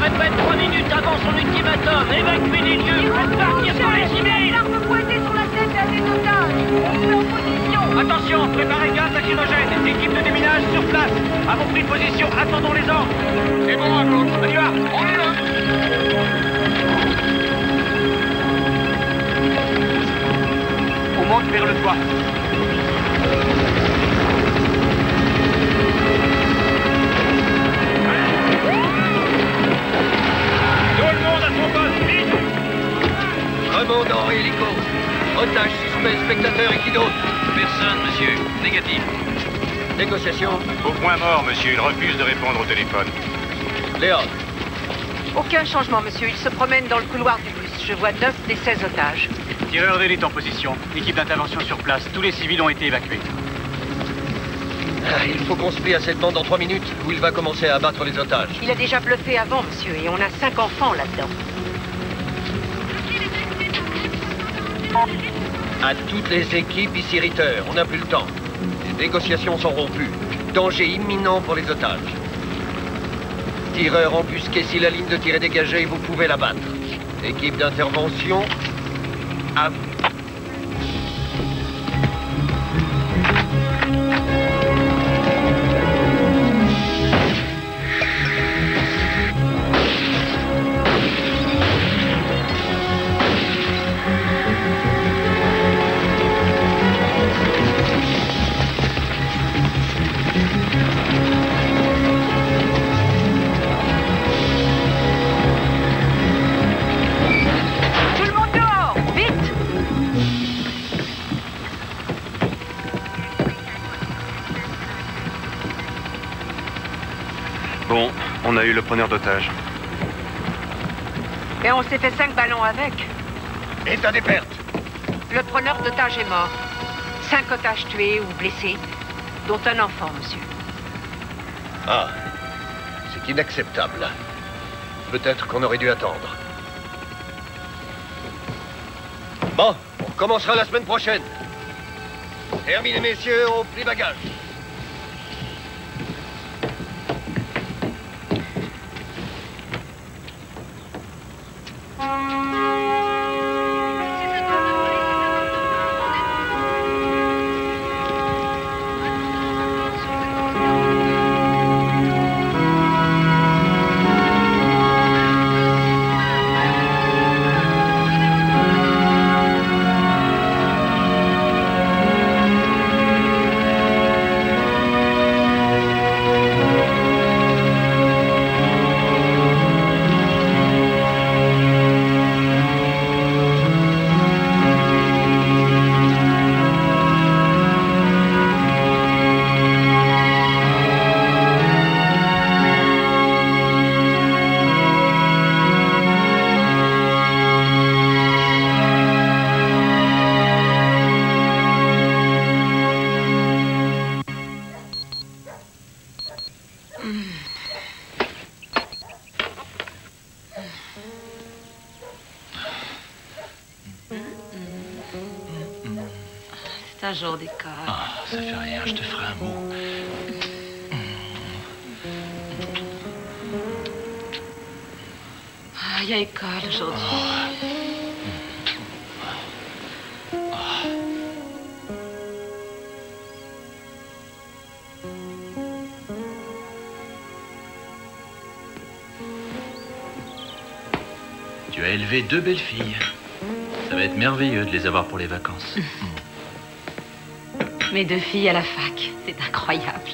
répète, 3 minutes avant son ultimatum. Évacuez les lieux. Faites partir tous les civils. L'arme pointée sur la tête d'un des otages. On se met en position. Attention, préparez gaz lacrymogène. Équipe de déminage sur place. Avons pris position, attendons les ordres. C'est bon, à gauche. On y va. On est là. On monte vers le toit. Tout le monde à son poste, vite. Commandant hélico. Otage suspect, spectateur et qui d'autre? Personne, monsieur. Négatif. Négociation. Au point mort, monsieur. Il refuse de répondre au téléphone. Léon. Aucun changement, monsieur. Il se promène dans le couloir du bus. Je vois 9 des 16 otages. Tireur d'élite en position. Équipe d'intervention sur place. Tous les civils ont été évacués. Il faut qu'on se plie à cette bande dans 3 minutes, où il va commencer à abattre les otages. Il a déjà bluffé avant, monsieur, et on a 5 enfants là-dedans. À toutes les équipes ici Ritter, on n'a plus le temps. Les négociations sont rompues. Danger imminent pour les otages. Tireur embusqué, si la ligne de tir est dégagée, vous pouvez la battre. Équipe d'intervention, à vous. Bon, on a eu le preneur d'otages. Et on s'est fait 5 ballons avec. État des pertes. Le preneur d'otages est mort. 5 otages tués ou blessés, dont un enfant, monsieur. Ah, c'est inacceptable. Peut-être qu'on aurait dû attendre. Bon, on commencera la semaine prochaine. Terminez, messieurs, au pli bagage. C'est un jour d'école. Ah, ça fait rien, je te ferai un mot. Ah, il y a école aujourd'hui. Tu as élevé 2 belles filles. Ça va être merveilleux de les avoir pour les vacances. Mes 2 filles à la fac, c'est incroyable.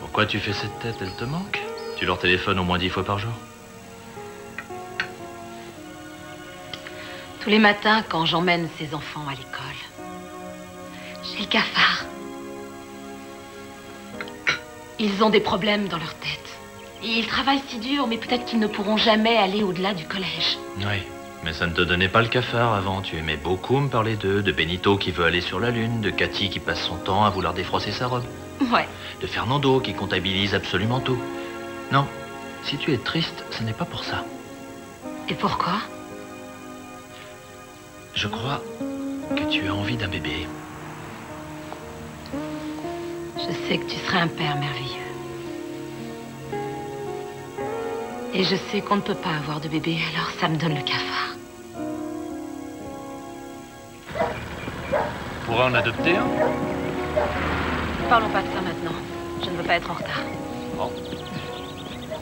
Pourquoi tu fais cette tête? Elle te manque? Tu leur téléphones au moins 10 fois par jour? Tous les matins, quand j'emmène ces enfants à l'école, j'ai le cafard. Ils ont des problèmes dans leur tête. Et ils travaillent si dur, mais peut-être qu'ils ne pourront jamais aller au-delà du collège. Oui, mais ça ne te donnait pas le cafard avant. Tu aimais beaucoup me parler d'eux, de Benito qui veut aller sur la Lune, de Cathy qui passe son temps à vouloir défroisser sa robe. Ouais. De Fernando qui comptabilise absolument tout. Non, si tu es triste, ce n'est pas pour ça. Et pourquoi? Je crois que tu as envie d'un bébé. Je sais que tu serais un père merveilleux. Et je sais qu'on ne peut pas avoir de bébé, alors ça me donne le cafard. On pourrait en adopter un? Parlons pas de ça maintenant. Je ne veux pas être en retard. Oh.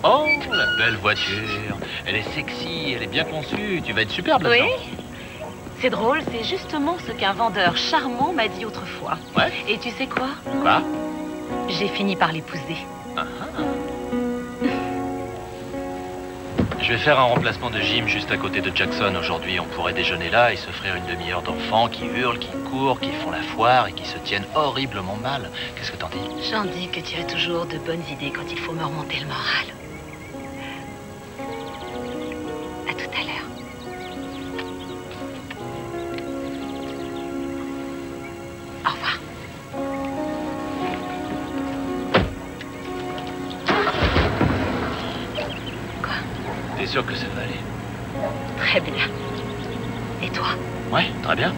Oh, la belle voiture. Elle est sexy, elle est bien conçue. Tu vas être superbe là-dedans. Oui. C'est drôle, c'est justement ce qu'un vendeur charmant m'a dit autrefois. Ouais. Et tu sais quoi? Quoi? J'ai fini par l'épouser. Je vais faire un remplacement de gym juste à côté de Jackson aujourd'hui. On pourrait déjeuner là et s'offrir une demi-heure d'enfants qui hurlent, qui courent, qui font la foire et qui se tiennent horriblement mal. Qu'est-ce que t'en dis? J'en dis que tu as toujours de bonnes idées quand il faut me remonter le moral. À tout à l'heure. Au revoir. Quoi? T'es sûr que ça va aller? Très bien. Et toi? Ouais, très bien.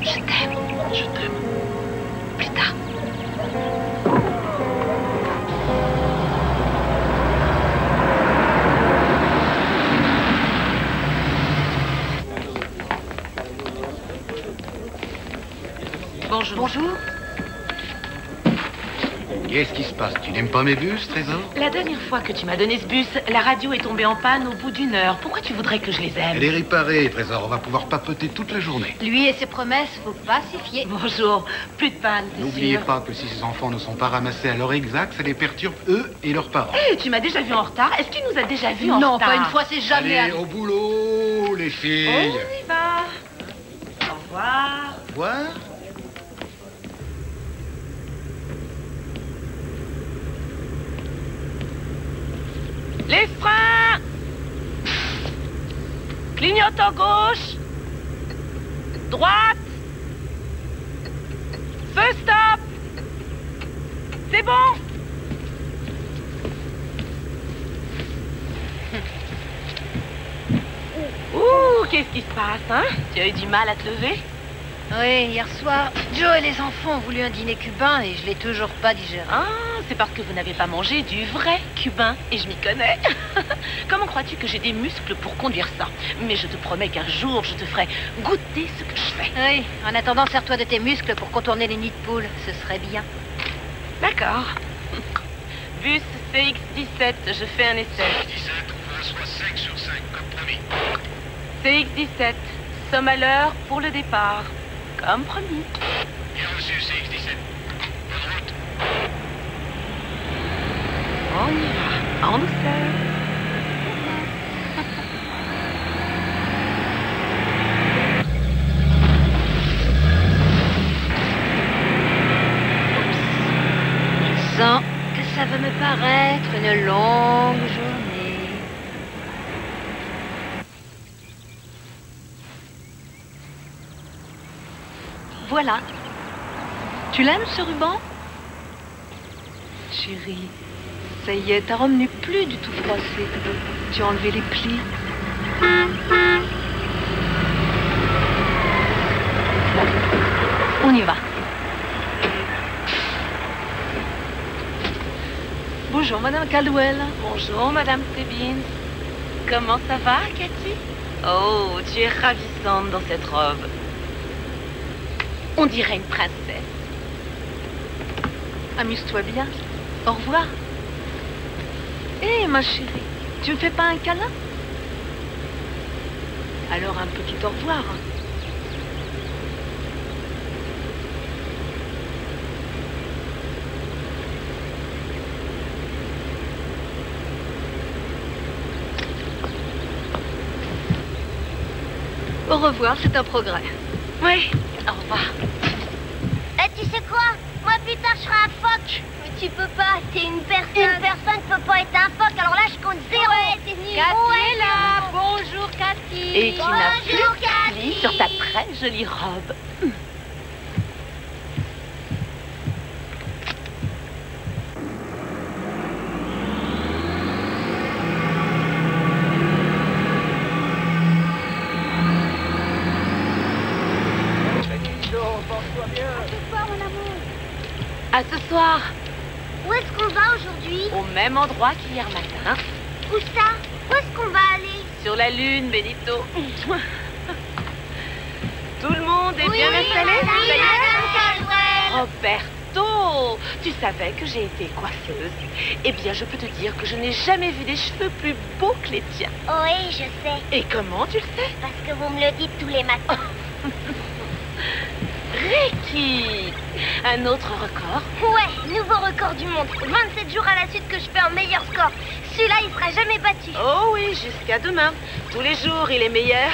Je t'aime. Je t'aime. Plus tard. Bonjour. Bonjour. Qu'est-ce qui se passe? Tu n'aimes pas mes bus, Trésor? La dernière fois que tu m'as donné ce bus, la radio est tombée en panne au bout d'une heure. Pourquoi tu voudrais que je les aime? Elle est réparée, Trésor. On va pouvoir papoter toute la journée. Lui et ses promesses, faut pas s'y fier. Bonjour. Plus de panne, c'est N'oubliez sûr. pas que si ces enfants ne sont pas ramassés à l'heure exacte, ça les perturbe eux et leurs parents. Hé, tu m'as déjà vu en retard? Est-ce qu'il nous a déjà vu en Non, retard? pas une fois, c'est jamais Allez, arrivé. au boulot, les filles. On y va. Au revoir. Au revoir. Les freins! Clignotant gauche. Droite. Feu stop. C'est bon. Ouh, qu'est-ce qui se passe, hein? Tu as eu du mal à te lever? Oui, hier soir, Joe et les enfants ont voulu un dîner cubain et je l'ai toujours pas digéré. Ah, c'est parce que vous n'avez pas mangé du vrai cubain, et je m'y connais. Comment crois-tu que j'ai des muscles pour conduire ça? Mais je te promets qu'un jour, je te ferai goûter ce que je fais. Oui, en attendant, sers-toi de tes muscles pour contourner les nids de poules, ce serait bien. D'accord. Bus CX-17, je fais un essai. CX-17, somme à l'heure pour le départ. Comme promis. Bien reçu, CX-17. Bonne route. On y va, en douceur. Je sens que ça va me paraître une longue journée. Voilà. Tu l'aimes, ce ruban? Chérie, ça y est, ta robe n'est plus du tout froissée. Tu as enlevé les plis. On y va. Bonjour, Madame Caldwell. Bonjour, Madame Stebbins. Comment ça va, Cathy? Oh, tu es ravissante dans cette robe. On dirait une princesse. Amuse-toi bien. Au revoir. Hé, ma chérie, tu me fais pas un câlin? Alors un petit au revoir. Au revoir, c'est un progrès. Oui, au revoir. Eh, tu sais quoi? Moi, plus tard, je serai un phoque. Mais tu peux pas, t'es une personne. Une personne peut pas être un phoque, alors là, je compte zéro. Ouais, t'es nul. Cathy est là. Bonjour, Cathy. Et tu n'as plus Bonjour, de plis Cathy. sur ta très jolie robe. À ce soir, mon amour. À ce soir. Où est-ce qu'on va aujourd'hui? Au même endroit qu'hier matin. Où ça? Où est-ce qu'on va aller? Sur la Lune, Benito. Tout le monde est bien installé? Oui, Ça y est? Madame Caldwell. Roberto, tu savais que j'ai été coiffeuse. Eh bien, je peux te dire que je n'ai jamais vu des cheveux plus beaux que les tiens. Oui, je sais. Et comment tu le sais? Parce que vous me le dites tous les matins. Ricky, un autre record? Ouais, nouveau record du monde. 27 jours à la suite que je fais un meilleur score. Celui-là, il sera jamais battu. Oh oui, jusqu'à demain. Tous les jours, il est meilleur.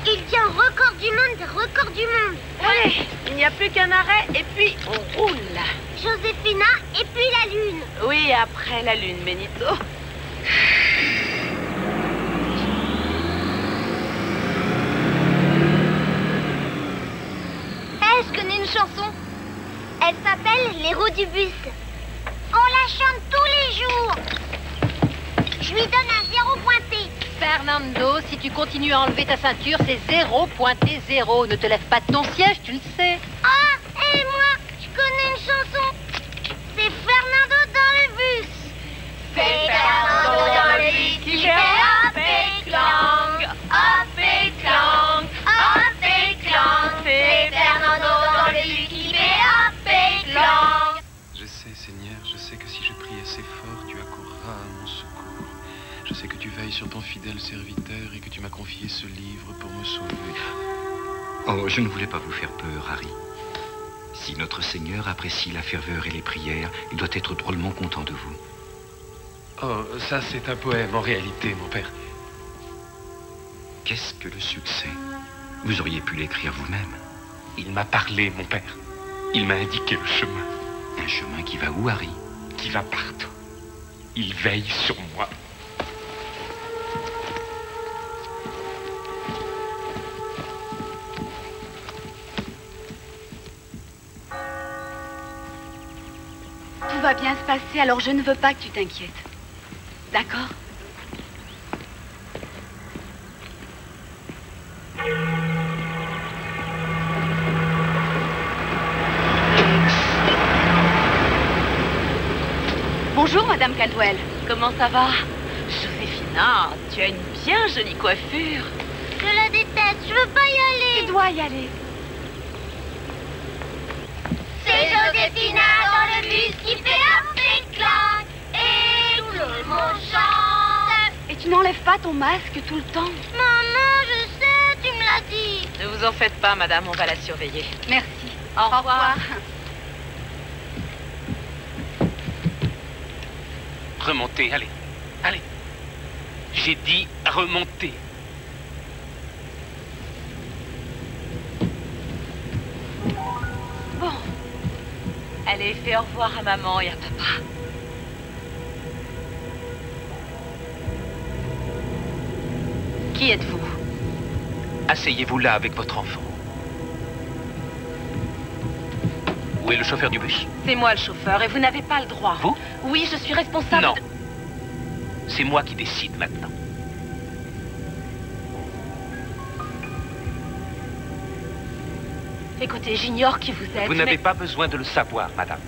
Il tient record du monde des records du monde. Allez, il n'y a plus qu'un arrêt et puis on roule. Joséphina et puis la Lune. Oui, après la Lune, Benito. Je connais une chanson. Elle s'appelle Les roues du bus. On la chante tous les jours. Je lui donne un 0 pointé. Fernando, si tu continues à enlever ta ceinture, c'est 0 pointé 0. Ne te lève pas de ton siège, tu le sais. Ah, et moi, je connais une chanson. C'est Fernando dans le bus. C'est Fernando dans le bus qui fait hop et clang, hop et clang, hop et clang. C'est Fernando dans le bus qui fait hop et clang. Je sais, Seigneur, je sais que si je prie assez fort, tu accourras à mon secours. Je sais que tu veilles sur ton fidèle serviteur et que tu m'as confié ce livre pour me sauver. Oh, je ne voulais pas vous faire peur, Harry. Si notre Seigneur apprécie la ferveur et les prières, il doit être drôlement content de vous. Oh, ça c'est un poème en réalité, mon père. Qu'est-ce que le succès? Vous auriez pu l'écrire vous-même. Il m'a parlé, mon père. Il m'a indiqué le chemin. Un chemin qui va où, Harry? Qui va partout. Il veille sur moi. Tout va bien se passer, alors je ne veux pas que tu t'inquiètes. D'accord? Bonjour, Madame Caldwell. Comment ça va? Joséphina, tu as une bien jolie coiffure. Je la déteste, je veux pas y aller. Tu dois y aller. C'est Joséphina dans le bus qui fait hop et clang. Et tout le monde chante. Et tu n'enlèves pas ton masque tout le temps? Maman, je sais, tu me l'as dit. Ne vous en faites pas, madame, on va la surveiller. Merci. Au revoir. Remontez, allez. Allez. J'ai dit remontez. Bon. Allez, fais au revoir à maman et à papa. Qui êtes-vous? Asseyez-vous là avec votre enfant. Où est le chauffeur du bus? C'est moi le chauffeur et vous n'avez pas le droit. Vous? Oui, je suis responsable. Non. C'est moi qui décide maintenant. Écoutez, j'ignore qui vous êtes. Vous n'avez pas besoin de le savoir, madame.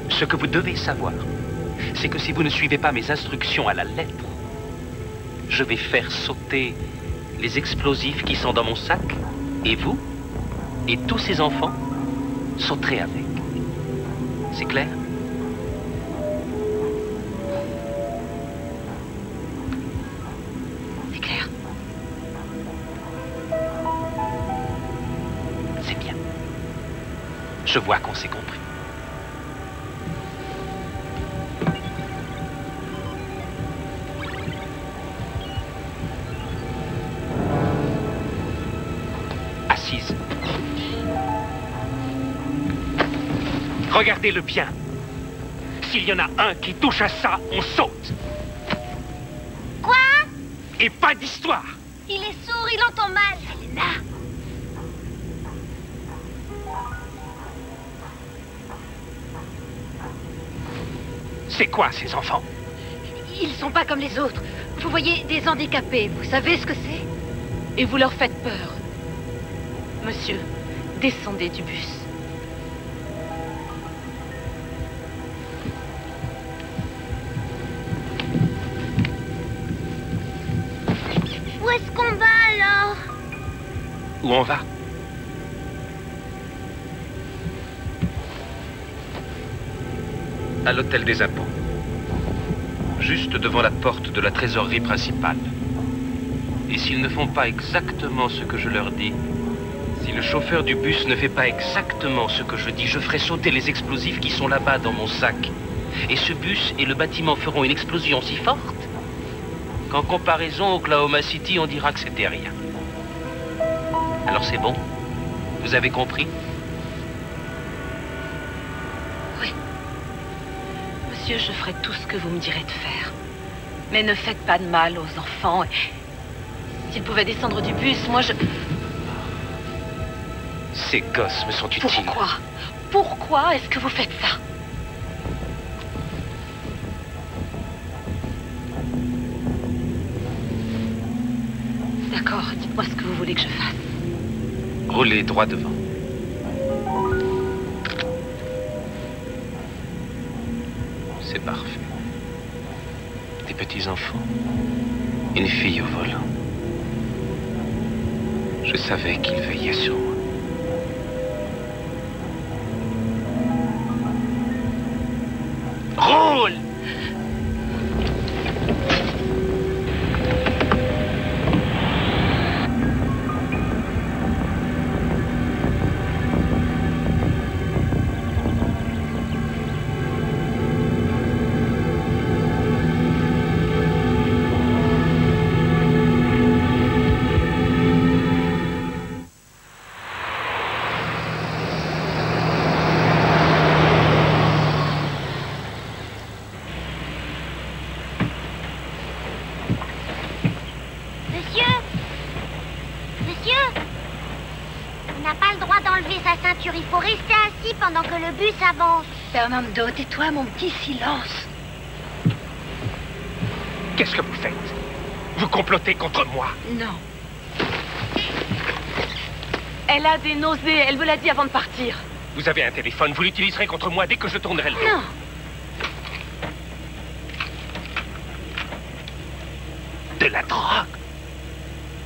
Ce que vous devez savoir, c'est que si vous ne suivez pas mes instructions à la lettre, je vais faire sauter les explosifs qui sont dans mon sac, et vous, et tous ces enfants, sauterez avec. C'est clair? C'est clair. C'est bien. Je vois qu'on s'est compris. Assise. Regardez-le bien. S'il y en a un qui touche à ça, on saute. Quoi? Et pas d'histoire. Il est sourd, il entend mal. Selena. C'est quoi, ces enfants? Ils sont pas comme les autres. Vous voyez, des handicapés, vous savez ce que c'est? Et vous leur faites peur. Monsieur, descendez du bus. est-ce qu'on va alors? Où on va? À l'hôtel des impôts. Juste devant la porte de la trésorerie principale. Et s'ils ne font pas exactement ce que je leur dis, si le chauffeur du bus ne fait pas exactement ce que je dis, je ferai sauter les explosifs qui sont là-bas dans mon sac. Et ce bus et le bâtiment feront une explosion si forte qu'en comparaison au Oklahoma City, on dira que c'était rien. Alors c'est bon? Vous avez compris? Oui. Monsieur, je ferai tout ce que vous me direz de faire. Mais ne faites pas de mal aux enfants. S'ils pouvaient descendre du bus, moi je... Ces gosses me sont utiles. Pourquoi? Pourquoi est-ce que vous faites ça? D'accord, dites-moi ce que vous voulez que je fasse. Roulez droit devant. C'est parfait. Des petits enfants. Une fille au volant. Je savais qu'il veillait sur moi. Roule! Il faut rester assis pendant que le bus avance. Fernando, tais-toi, mon petit, silence. Qu'est-ce que vous faites? Vous complotez contre moi? Non. Elle a des nausées, elle me l'a dit avant de partir. Vous avez un téléphone, vous l'utiliserez contre moi dès que je tournerai le dos. Non. De la drogue?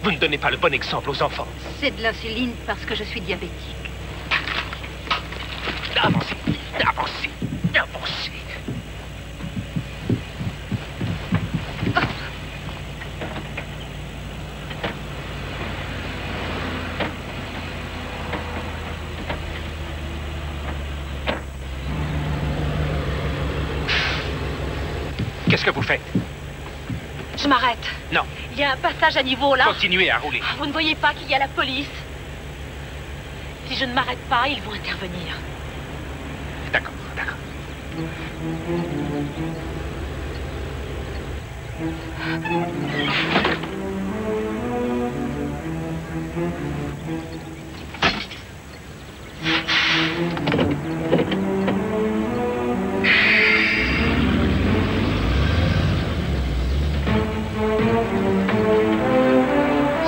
Vous ne donnez pas le bon exemple aux enfants. C'est de l'insuline parce que je suis diabétique. Avancez, avancez, avancez. Qu'est-ce que vous faites? Je m'arrête. Non. Il y a un passage à niveau là. Continuez à rouler. Vous ne voyez pas qu'il y a la police? Si je ne m'arrête pas, ils vont intervenir. D'accord, d'accord.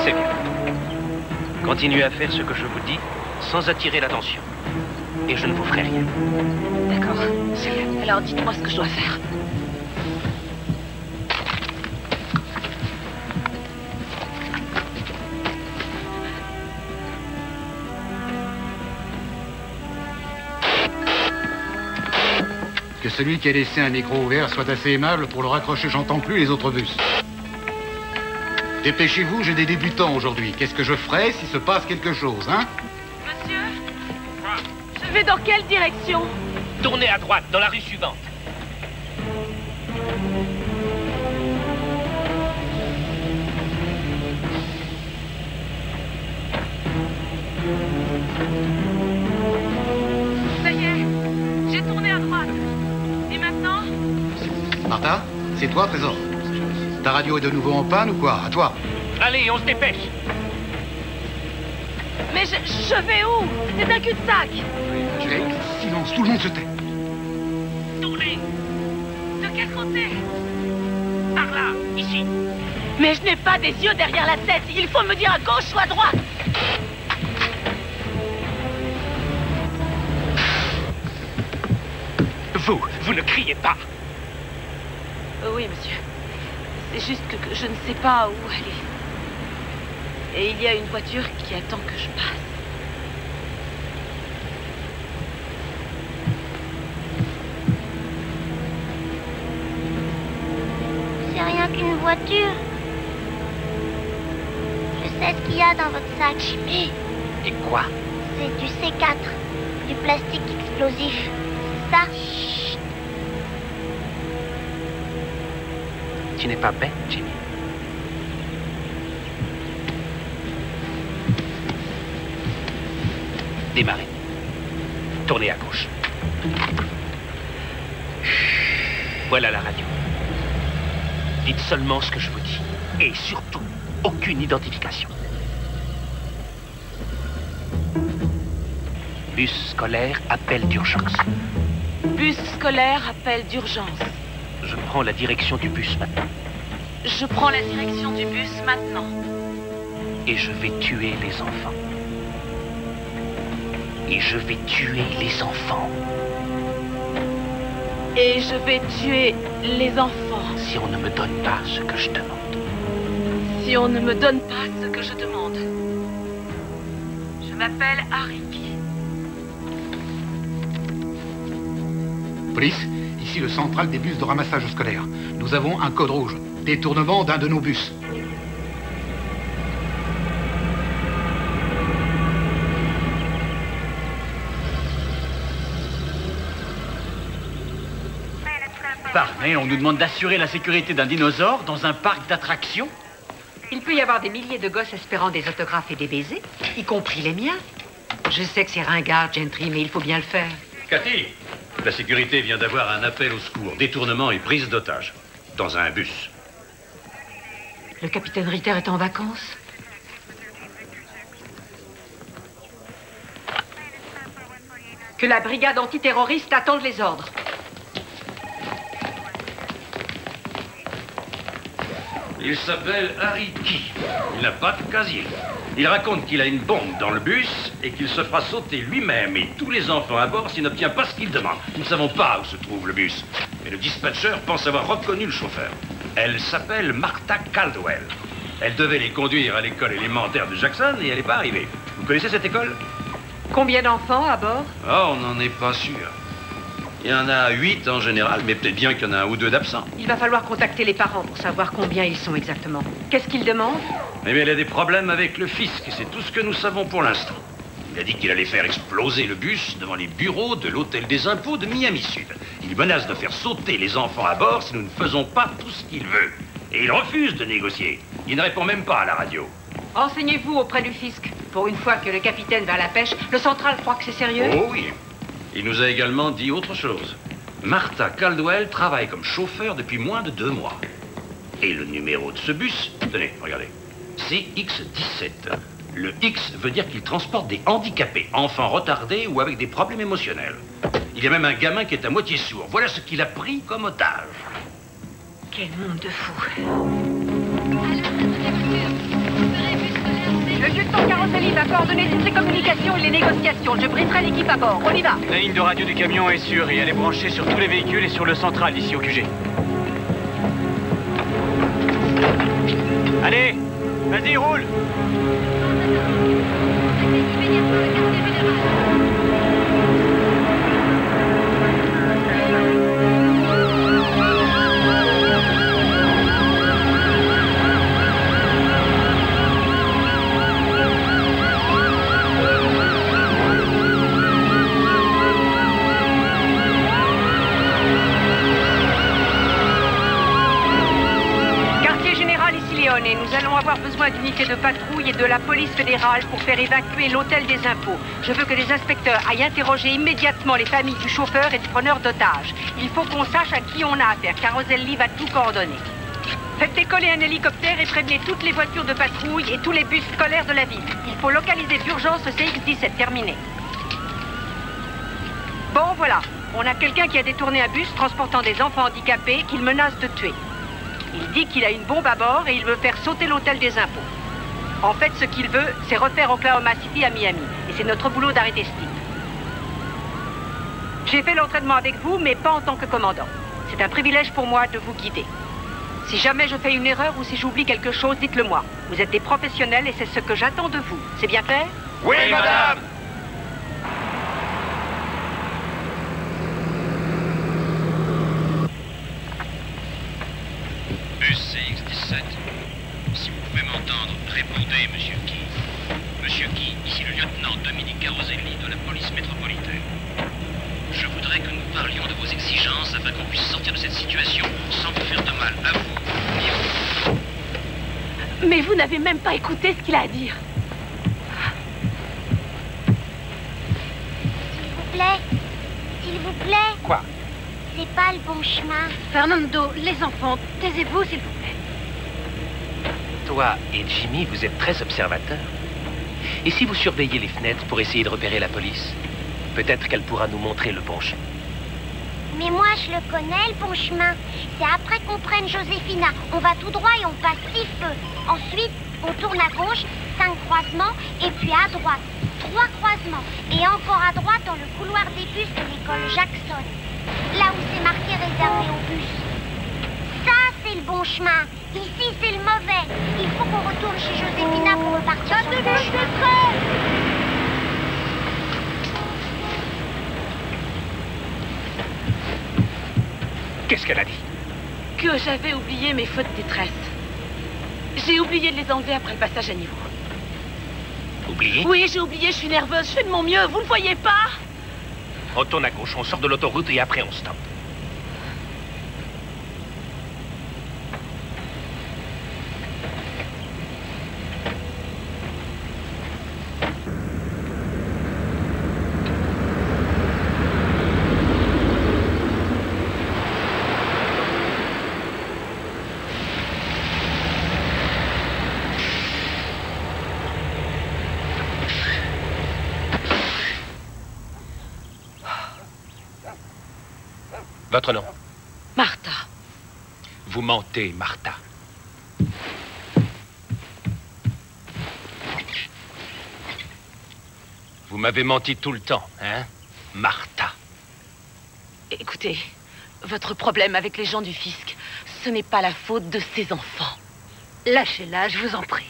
C'est bien. Continuez à faire ce que je vous dis sans attirer l'attention. Et je ne vous ferai rien. D'accord. C'est bien. Alors dites-moi ce que je dois faire. Que celui qui a laissé un micro ouvert soit assez aimable pour le raccrocher, j'entends plus les autres bus. Dépêchez-vous, j'ai des débutants aujourd'hui. Qu'est-ce que je ferai s'il se passe quelque chose, hein? Monsieur, je vais dans quelle direction? Tournez à droite, dans la rue suivante. Ça y est, j'ai tourné à droite. Et maintenant? Martha, c'est toi, Trésor? Ta radio est de nouveau en panne ou quoi? À toi. Allez, on se dépêche. Mais je vais où? C'est un cul-de-sac. Silence, tout le monde se tait. Tournez. De quel côté? Par là, ici. Mais je n'ai pas des yeux derrière la tête. Il faut me dire à gauche ou à droite. Vous ne criez pas. Oui, monsieur. C'est juste que je ne sais pas où aller. Et il y a une voiture qui attend que je passe. C'est rien qu'une voiture. Je sais ce qu'il y a dans votre sac. Jimmy. Et quoi? C'est du C4, du plastique explosif. C'est ça? Chut. Tu n'es pas bête, Jimmy. Démarrez. Tournez à gauche. Voilà la radio. Dites seulement ce que je vous dis. Et surtout, aucune identification. Bus scolaire, appel d'urgence. Bus scolaire, appel d'urgence. Je prends la direction du bus maintenant. Je prends la direction du bus maintenant. Et je vais tuer les enfants. Et je vais tuer les enfants. Et je vais tuer les enfants. Si on ne me donne pas ce que je demande. Si on ne me donne pas ce que je demande. Je m'appelle Ariki. Police, ici le central des bus de ramassage scolaire. Nous avons un code rouge. Détournement d'un de nos bus. Pardon, on nous demande d'assurer la sécurité d'un dinosaure dans un parc d'attractions? Il peut y avoir des milliers de gosses espérant des autographes et des baisers, y compris les miens. Je sais que c'est ringard, Gentry, mais il faut bien le faire. Cathy, la sécurité vient d'avoir un appel au secours. Détournement et prise d'otage. Dans un bus. Le capitaine Ritter est en vacances? Que la brigade antiterroriste attende les ordres. Il s'appelle Ariki. Il n'a pas de casier. Il raconte qu'il a une bombe dans le bus et qu'il se fera sauter lui-même et tous les enfants à bord s'il n'obtient pas ce qu'il demande. Nous ne savons pas où se trouve le bus. Mais le dispatcher pense avoir reconnu le chauffeur. Elle s'appelle Martha Caldwell. Elle devait les conduire à l'école élémentaire de Jackson et elle n'est pas arrivée. Vous connaissez cette école? Combien d'enfants à bord? Oh, on n'en est pas sûr. Il y en a 8 en général, mais peut-être bien qu'il y en a un ou deux d'absents. Il va falloir contacter les parents pour savoir combien ils sont exactement. Qu'est-ce qu'ils demandent? Eh bien, il a des problèmes avec le fisc, et c'est tout ce que nous savons pour l'instant. Il a dit qu'il allait faire exploser le bus devant les bureaux de l'hôtel des impôts de Miami Sud. Il menace de faire sauter les enfants à bord si nous ne faisons pas tout ce qu'il veut. Et il refuse de négocier. Il ne répond même pas à la radio. Renseignez-vous auprès du fisc. Pour une fois que le capitaine va à la pêche, le central croit que c'est sérieux? Oh oui. Il nous a également dit autre chose. Martha Caldwell travaille comme chauffeur depuis moins de 2 mois. Et le numéro de ce bus, tenez, regardez, c'est X17. Le X veut dire qu'il transporte des handicapés, enfants retardés ou avec des problèmes émotionnels. Il y a même un gamin qui est à moitié sourd. Voilà ce qu'il a pris comme otage. Quel monde de fous. Le lieutenant Caroselli va coordonner toutes les communications et les négociations. Je briserai l'équipe à bord. On y va. La ligne de radio du camion est sûre et elle est branchée sur tous les véhicules et sur le central ici au QG. Allez, vas-y, roule. Et nous allons avoir besoin d'unités de patrouille et de la police fédérale pour faire évacuer l'hôtel des impôts. Je veux que les inspecteurs aillent interroger immédiatement les familles du chauffeur et du preneur d'otages. Il faut qu'on sache à qui on a affaire. Caroselli va tout coordonner. Faites décoller un hélicoptère et prévenez toutes les voitures de patrouille et tous les bus scolaires de la ville. Il faut localiser d'urgence le CX-17. Terminé. Bon, voilà. On a quelqu'un qui a détourné un bus transportant des enfants handicapés qu'il menace de tuer. Il dit qu'il a une bombe à bord et il veut faire sauter l'hôtel des impôts. En fait, ce qu'il veut, c'est refaire Oklahoma City à Miami. Et c'est notre boulot d'arrêter ce type. J'ai fait l'entraînement avec vous, mais pas en tant que commandant. C'est un privilège pour moi de vous guider. Si jamais je fais une erreur ou si j'oublie quelque chose, dites-le moi. Vous êtes des professionnels et c'est ce que j'attends de vous. C'est bien clair? Oui, madame. Bus CX-17. Si vous pouvez m'entendre, répondez, monsieur Key. Monsieur Key, ici le lieutenant Dominique Caroselli de la police métropolitaine. Je voudrais que nous parlions de vos exigences afin qu'on puisse sortir de cette situation sans vous faire de mal à vous ni à vous. Mais vous n'avez même pas écouté ce qu'il a à dire. S'il vous plaît. S'il vous plaît. Quoi? C'est pas le bon chemin. Fernando, les enfants, taisez-vous, s'il vous plaît. Toi et Jimmy, vous êtes très observateurs. Et si vous surveillez les fenêtres pour essayer de repérer la police, peut-être qu'elle pourra nous montrer le bon chemin. Mais moi, je le connais, le bon chemin. C'est après qu'on prenne Josefina. On va tout droit et on passe 6 feux. Ensuite, on tourne à gauche, 5 croisements, et puis à droite, 3 croisements. Et encore à droite dans le couloir des bus de l'école Jackson. Là où c'est marqué réservé aux bus. Ça, c'est le bon chemin. Ici, c'est le mauvais. Il faut qu'on retourne chez Josefina pour repartir sur le bon chemin. Qu'est-ce qu'elle a dit? Que j'avais oublié mes fautes de détresse. J'ai oublié de les enlever après le passage à niveau. Oublié? Oui, j'ai oublié, je suis nerveuse, je fais de mon mieux, vous le voyez pas? On tourne à gauche, on sort de l'autoroute et après on stoppe. Votre nom? Martha. Vous mentez, Martha. Vous m'avez menti tout le temps, hein, Martha? Écoutez, votre problème avec les gens du fisc, ce n'est pas la faute de ces enfants. Lâchez-la, je vous en prie.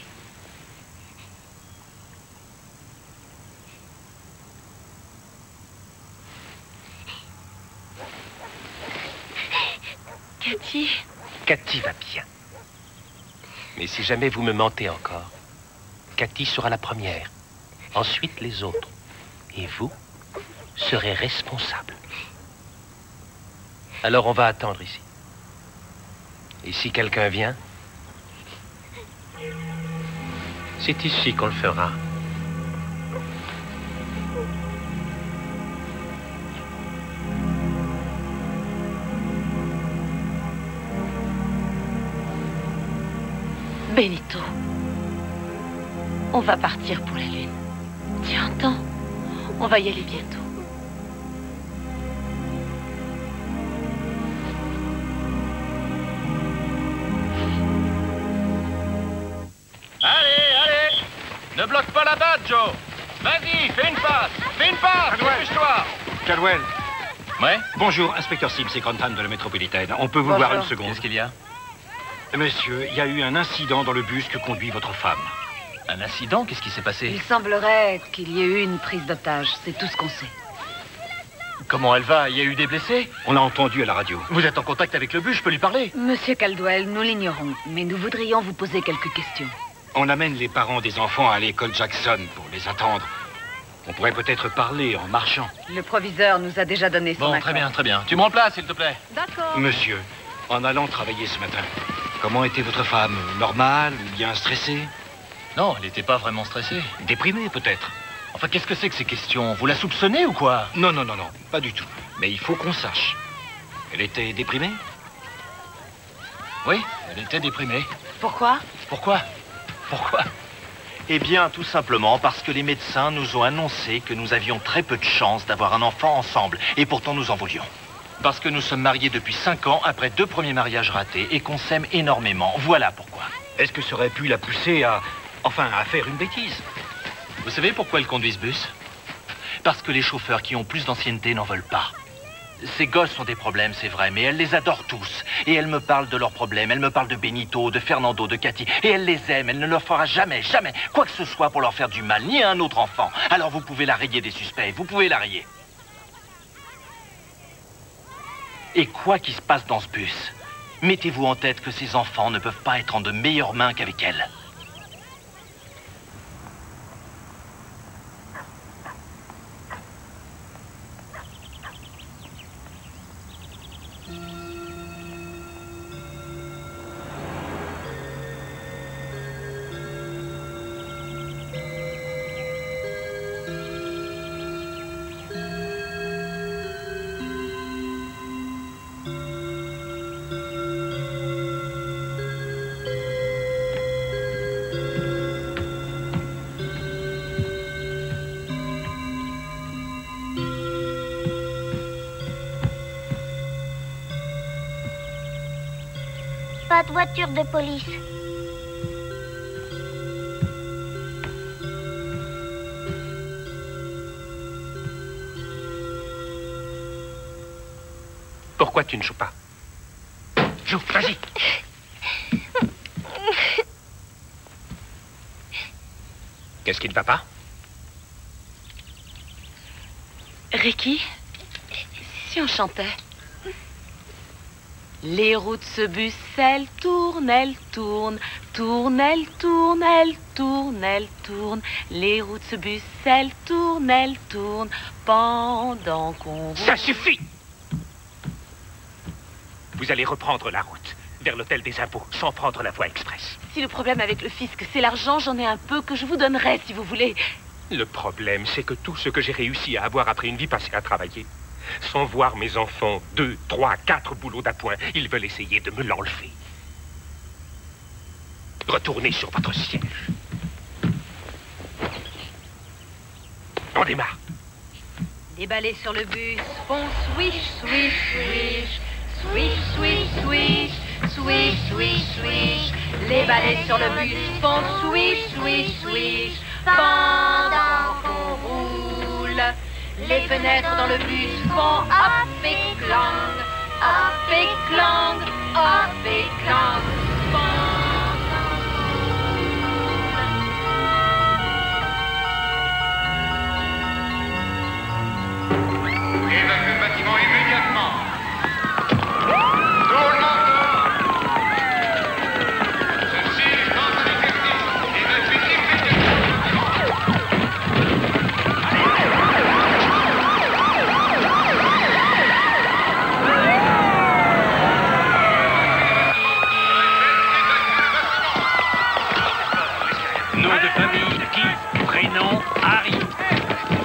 Cathy? Cathy va bien. Mais si jamais vous me mentez encore, Cathy sera la première. Ensuite, les autres. Et vous serez responsable. Alors, on va attendre ici. Et si quelqu'un vient, c'est ici qu'on le fera. Benito, on va partir pour la Lune. Tu entends? On va y aller bientôt. Allez, ne bloque pas la batte, Joe. Vas-y, fais une passe, dépêche-toi. Caldwell. Ouais? Bonjour, inspecteur Sims et Grantham de la métropolitaine. On peut vous voir une seconde? Qu'est-ce qu'il y a? Monsieur, il y a eu un incident dans le bus que conduit votre femme. Un incident? Qu'est-ce qui s'est passé? Il semblerait qu'il y ait eu une prise d'otage. C'est tout ce qu'on sait. Comment elle va? Il y a eu des blessés? On l'a entendu à la radio. Vous êtes en contact avec le bus, je peux lui parler? Monsieur Caldwell, nous l'ignorons, mais nous voudrions vous poser quelques questions. On amène les parents des enfants à l'école Jackson pour les attendre. On pourrait peut-être parler en marchant. Le proviseur nous a déjà donné son accord. Très bien. Tu me remplaces, s'il te plaît. D'accord. Monsieur, en allant travailler ce matin, comment était votre femme? Normale ou bien stressée? Non, elle n'était pas vraiment stressée. Déprimée, peut-être? Enfin, qu'est-ce que c'est que ces questions? Vous la soupçonnez ou quoi? Non, pas du tout. Mais il faut qu'on sache. Elle était déprimée? Oui, elle était déprimée. Pourquoi? Pourquoi? Eh bien, tout simplement parce que les médecins nous ont annoncé que nous avions très peu de chances d'avoir un enfant ensemble. Et pourtant, nous en voulions. Parce que nous sommes mariés depuis 5 ans, après 2 premiers mariages ratés, et qu'on s'aime énormément. Voilà pourquoi. Est-ce que ça aurait pu la pousser à faire une bêtise? Vous savez pourquoi elle conduit ce bus? Parce que les chauffeurs qui ont plus d'ancienneté n'en veulent pas. Ces gosses ont des problèmes, c'est vrai, mais elle les adore tous. Et elle me parle de leurs problèmes, elle me parle de Benito, de Fernando, de Cathy. Et elle les aime, elle ne leur fera jamais, jamais quoi que ce soit pour leur faire du mal, ni à un autre enfant. Alors vous pouvez la rayer des suspects, vous pouvez la rayer. Et quoi qu'il se passe dans ce bus, mettez-vous en tête que ces enfants ne peuvent pas être en de meilleures mains qu'avec elle. Pas de voiture de police. Pourquoi tu ne joues pas? Joue, vas-y. Qu'est-ce qui ne va pas? Ricky, si on chantait. Les roues de ce bus, elles tournent, elles tournent, tournent, elles tournent, elles tournent, elles tournent. Les roues de ce bus, elles tournent, pendant qu'on roule. Ça suffit! Vous allez reprendre la route vers l'hôtel des impôts, sans prendre la voie express. Si le problème avec le fisc, c'est l'argent, j'en ai un peu que je vous donnerai, si vous voulez. Le problème, c'est que tout ce que j'ai réussi à avoir après une vie passée à travailler, sans voir mes enfants 2, 3, 4 boulots d'appoint, ils veulent essayer de me l'enlever. Retournez sur votre siège. On démarre. Les balais sur le bus font swish, swish, swish. Swish, swish, swish. Swish, swish, swish. Les balais sur le bus font swish, swish, swish. Pendant qu'on roule. Les fenêtres dans le bus font hop et clang, hop et clang, hop et clang. Évacuez le bâtiment immédiatement. Tout le monde dehors. Ceci est dans un exercice. Évacuez Nom de famille, Keith. Prénom, Harry.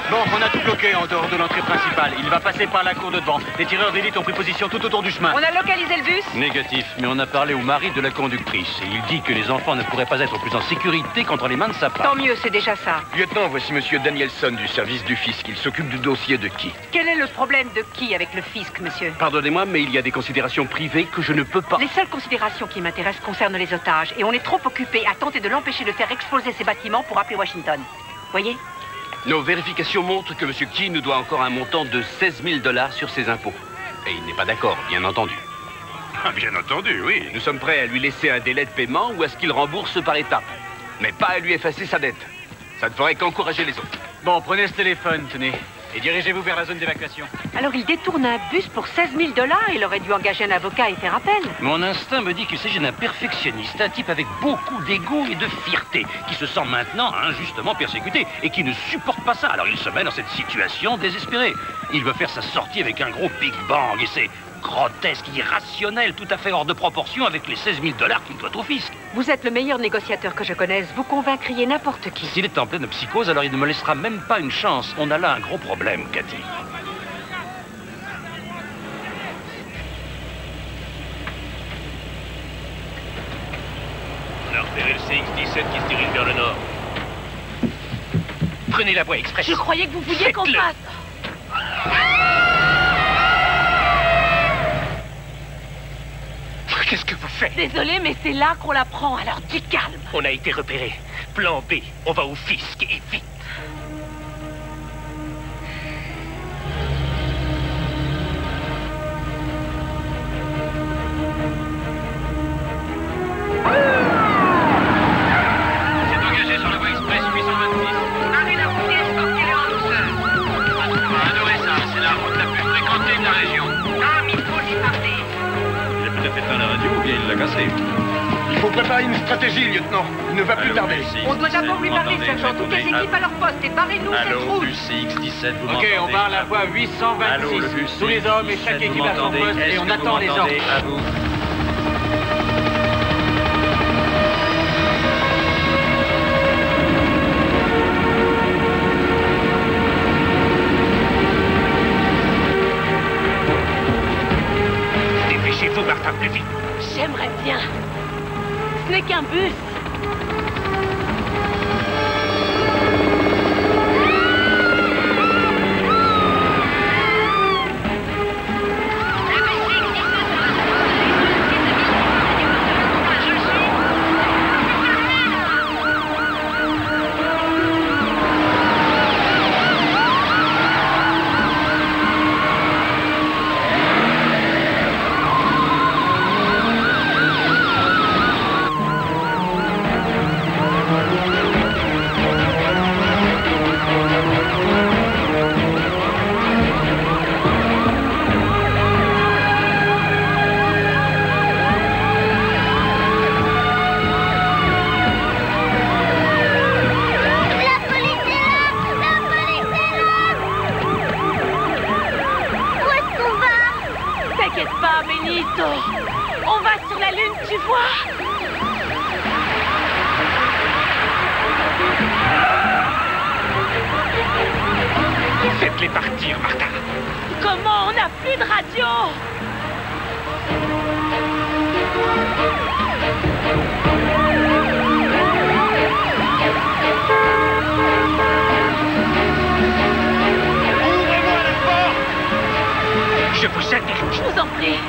Bon, on a tout bloqué en dehors de l'entrée principale. Il va passer par la cour de devant. Les tireurs d'élite ont pris position tout autour du chemin. On a localisé le bus? Négatif, mais on a parlé au mari de la conductrice. Et il dit que les enfants ne pourraient pas être plus en sécurité contre les mains de sa femme. Tant mieux, c'est déjà ça. Lieutenant, voici monsieur Danielson du service du fisc. Il s'occupe du dossier de qui? Quel est le problème de qui avec le fisc, monsieur? Pardonnez-moi, mais il y a des considérations privées que je ne peux pas... Les seules considérations qui m'intéressent concernent les otages. Et on est trop occupé à tenter de l'empêcher de faire exploser ces bâtiments pour appeler Washington. Voyez? Nos vérifications montrent que M. Key nous doit encore un montant de 16 000 $ sur ses impôts. Et il n'est pas d'accord, bien entendu. Ah, bien entendu, oui. Nous sommes prêts à lui laisser un délai de paiement ou à ce qu'il rembourse par étapes. Mais pas à lui effacer sa dette. Ça ne ferait qu'encourager les autres. Bon, prenez ce téléphone, tenez. Et dirigez-vous vers la zone d'évacuation. Alors il détourne un bus pour 16 000 $. Il aurait dû engager un avocat et faire appel. Mon instinct me dit qu'il s'agit d'un perfectionniste, un type avec beaucoup d'ego et de fierté, qui se sent maintenant injustement persécuté et qui ne supporte pas ça. Alors il se met dans cette situation désespérée. Il veut faire sa sortie avec un gros Big Bang et c'est grotesque, irrationnel, tout à fait hors de proportion avec les 16 000 $ qu'il doit au fisc. Vous êtes le meilleur négociateur que je connaisse. Vous convaincriez n'importe qui. S'il est en pleine psychose, alors il ne me laissera même pas une chance. On a là un gros problème, Cathy. On a repéré le CX-17 qui se dirige vers le nord. Prenez la voie express. Je croyais que vous vouliez qu'on passe. Qu'est-ce que vous faites? Désolée, mais c'est là qu'on la prend, alors du calme. On a été repéré. Plan B, on va au fisc et vite. l'a fait à la radio ou bien il l'a cassé. Il faut préparer une stratégie, lieutenant. Il ne va plus tarder. On doit d'abord lui parler, sergent. Toutes les équipes à leur poste et barrez-nous cette route. Bus CX-17, vous Ok, on barre la voie 826. Allô, le bus Tous les hommes et chaque équipe à son poste et on attend les ordres. À vous. Dépêchez-vous, Martha, plus vite. J'aimerais bien. Ce n'est qu'un bus. On va sur la Lune, tu vois? Faites-les partir, Martha. Comment? On n'a plus de radio. Je vous aide. Je vous en prie.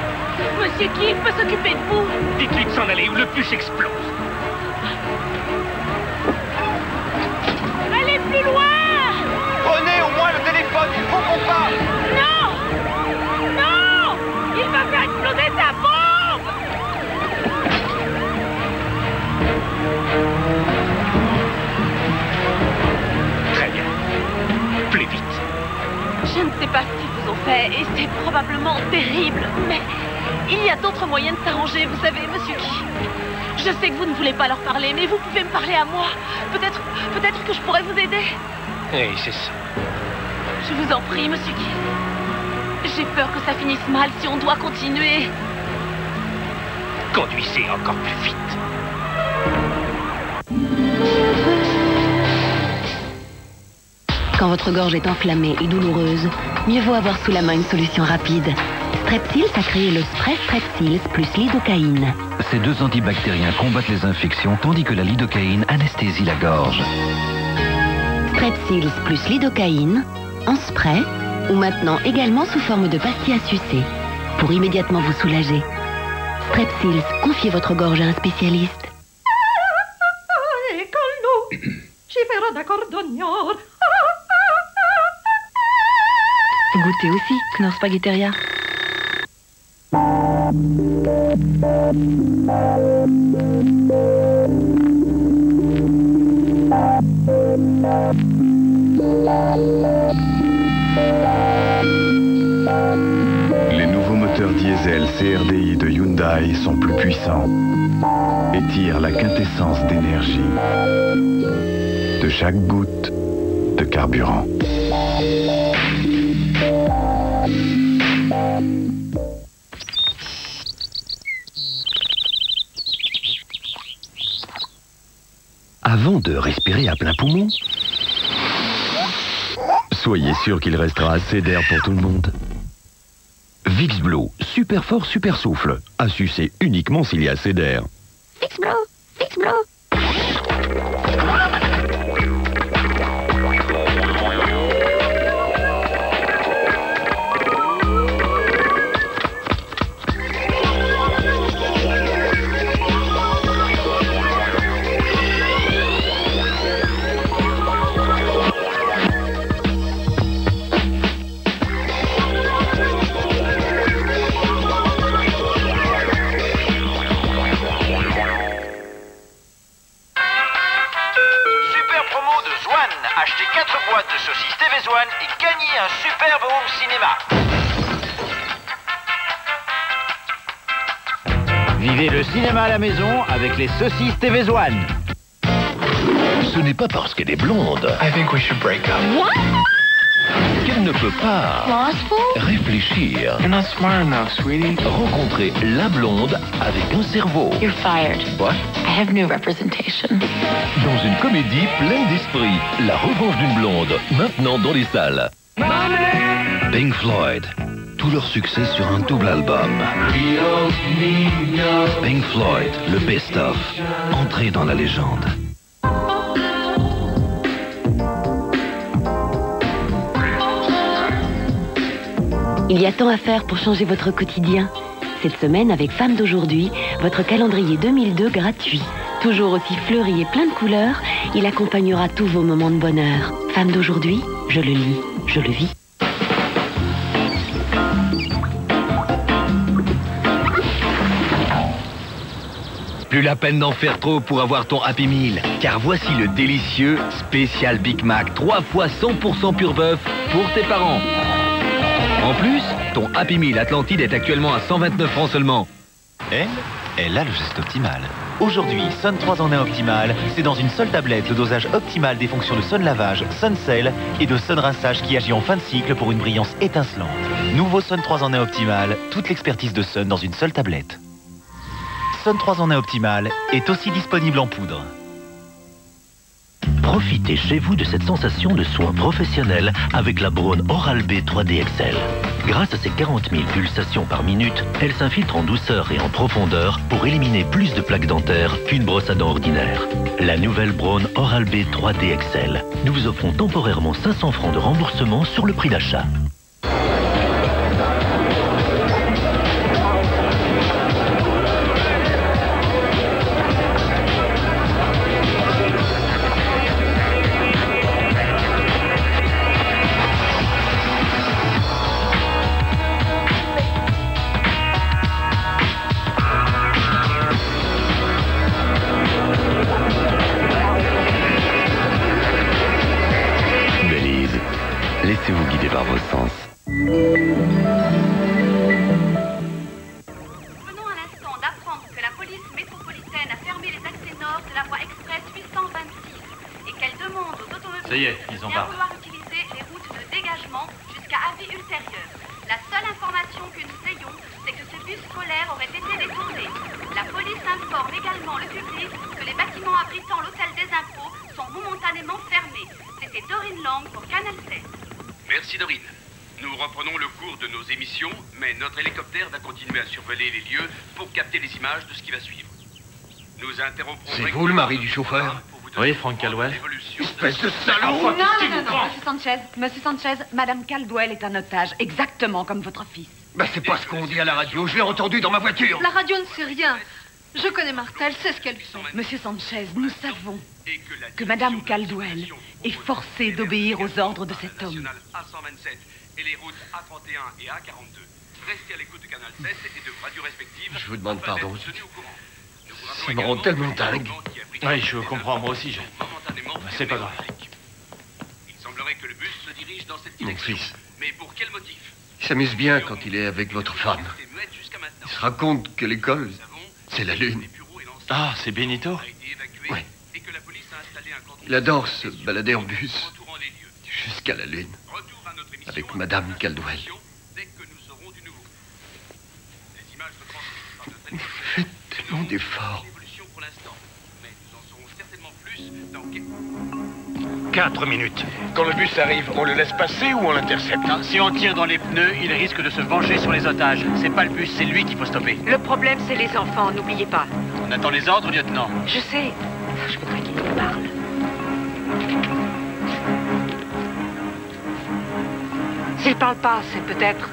Monsieur Key peut s'occuper de vous. Dites-lui de s'en aller ou le bus explose. Allez plus loin. Prenez au moins le téléphone, il faut qu'on parle. Non. Non. Il va faire exploser sa bombe. Très bien. Plus vite. Je ne sais pas ce qu'ils vous ont fait et c'est probablement terrible, mais il y a d'autres moyens de s'arranger, vous savez, monsieur Key. Je sais que vous ne voulez pas leur parler, mais vous pouvez me parler à moi. Peut-être que je pourrais vous aider. Oui, c'est ça. Je vous en prie, monsieur Key. J'ai peur que ça finisse mal si on doit continuer. Conduisez encore plus vite. Quand votre gorge est enflammée et douloureuse, mieux vaut avoir sous la main une solution rapide. Strepsils a créé le spray Strepsils plus lidocaïne. Ces deux antibactériens combattent les infections tandis que la lidocaïne anesthésie la gorge. Strepsils plus lidocaïne, en spray, ou maintenant également sous forme de pastilles à sucer, pour immédiatement vous soulager. Strepsils, confiez votre gorge à un spécialiste. Goûtez aussi, Knorr Spaghetteria. Les nouveaux moteurs diesel CRDI de Hyundai sont plus puissants et tirent la quintessence d'énergie de chaque goutte de carburant. Avant de respirer à plein poumon, soyez sûr qu'il restera assez d'air pour tout le monde. Vicks Blue, super fort, super souffle. À sucer uniquement s'il y a assez d'air. Vicks Blue, Vicks Blue. Vivez le cinéma à la maison avec les saucisses TV1. Ce n'est pas parce qu'elle est blonde qu'elle ne peut pas réfléchir. Rencontrer la blonde avec un cerveau. You're fired. What? I have new representation. Dans une comédie pleine d'esprit, La revanche d'une blonde, maintenant dans les salles. Pink Floyd, tout leur succès sur un double album. Pink Floyd, le best-of, entrée dans la légende. Il y a tant à faire pour changer votre quotidien. Cette semaine, avec Femmes d'aujourd'hui, votre calendrier 2002 gratuit. Toujours aussi fleuri et plein de couleurs, il accompagnera tous vos moments de bonheur. Femmes d'aujourd'hui, je le lis, je le vis. Plus la peine d'en faire trop pour avoir ton Happy Meal, car voici le délicieux spécial Big Mac, 3 fois 100% pur bœuf pour tes parents. En plus, ton Happy Meal Atlantide est actuellement à 129 francs seulement. Elle a le geste optimal. Aujourd'hui, Sun 3 en 1 optimal, c'est dans une seule tablette le dosage optimal des fonctions de Sun lavage, Sun sel et de Sun rinçage qui agit en fin de cycle pour une brillance étincelante. Nouveau Sun 3 en 1 optimal, toute l'expertise de Sun dans une seule tablette. Sun 3 en 1 optimal est aussi disponible en poudre. Profitez chez vous de cette sensation de soin professionnel avec la Braun Oral-B 3D XL. Grâce à ses 40 000 pulsations par minute, elle s'infiltre en douceur et en profondeur pour éliminer plus de plaques dentaires qu'une brosse à dents ordinaire. La nouvelle Braun Oral-B 3D XL. Nous vous offrons temporairement 500 francs de remboursement sur le prix d'achat. Laissez-vous guider par vos sens. Venons à l'instant d'apprendre que la police métropolitaine a fermé les accès nord de la voie express 826 et qu'elle demande aux automobilistes Ça y est, ils en parlent. de vouloir utiliser les routes de dégagement jusqu'à avis ultérieur. La seule information que nous ayons, c'est que ce bus scolaire aurait été détourné. La police informe également le public que les bâtiments abritant l'hôtel des impôts sont momentanément fermés. C'était Dorine Lang pour Canal 7. Merci Dorine. Nous reprenons le cours de nos émissions, mais notre hélicoptère va continuer à survoler les lieux pour capter les images de ce qui va suivre. Nous interromprons... C'est vous le mari du chauffeur? Oui, Frank Caldwell. Espèce de salaud! Non, Monsieur Sanchez, Madame Caldwell est un otage, exactement comme votre fils. Bah c'est pas ce qu'on dit à la radio, je l'ai entendu dans ma voiture. La radio ne sait rien. Je connais Martha, elle sait ce qu'elle fait. Monsieur Sanchez, nous savons que Madame Caldwell est forcée d'obéir aux ordres de cet homme. A127 et les routes A31 et A42. Restez à l'écoute de Canal 7 et de radios respectives. Je vous demande pardon. Ça me rend tellement dingue. Oui, je comprends, moi aussi. C'est pas grave. Il semblerait que le bus se dirige dans cette Mon direction. fils, Mais pour quel motif? il s'amuse bien quand il est avec votre femme. Il se raconte que l'école, c'est la lune. Ah, c'est Benito? Oui. Il adore se balader en bus jusqu'à la lune avec Madame Caldwell. Vous faites tellement d'efforts. 4 minutes. Quand le bus arrive, on le laisse passer ou on l'intercepte? Si on tire dans les pneus, il risque de se venger sur les otages. C'est pas le bus, c'est lui qu'il faut stopper. Le problème, c'est les enfants, n'oubliez pas. On attend les ordres, lieutenant. Je sais. Je voudrais qu'il nous parle. S'il parle pas, c'est peut-être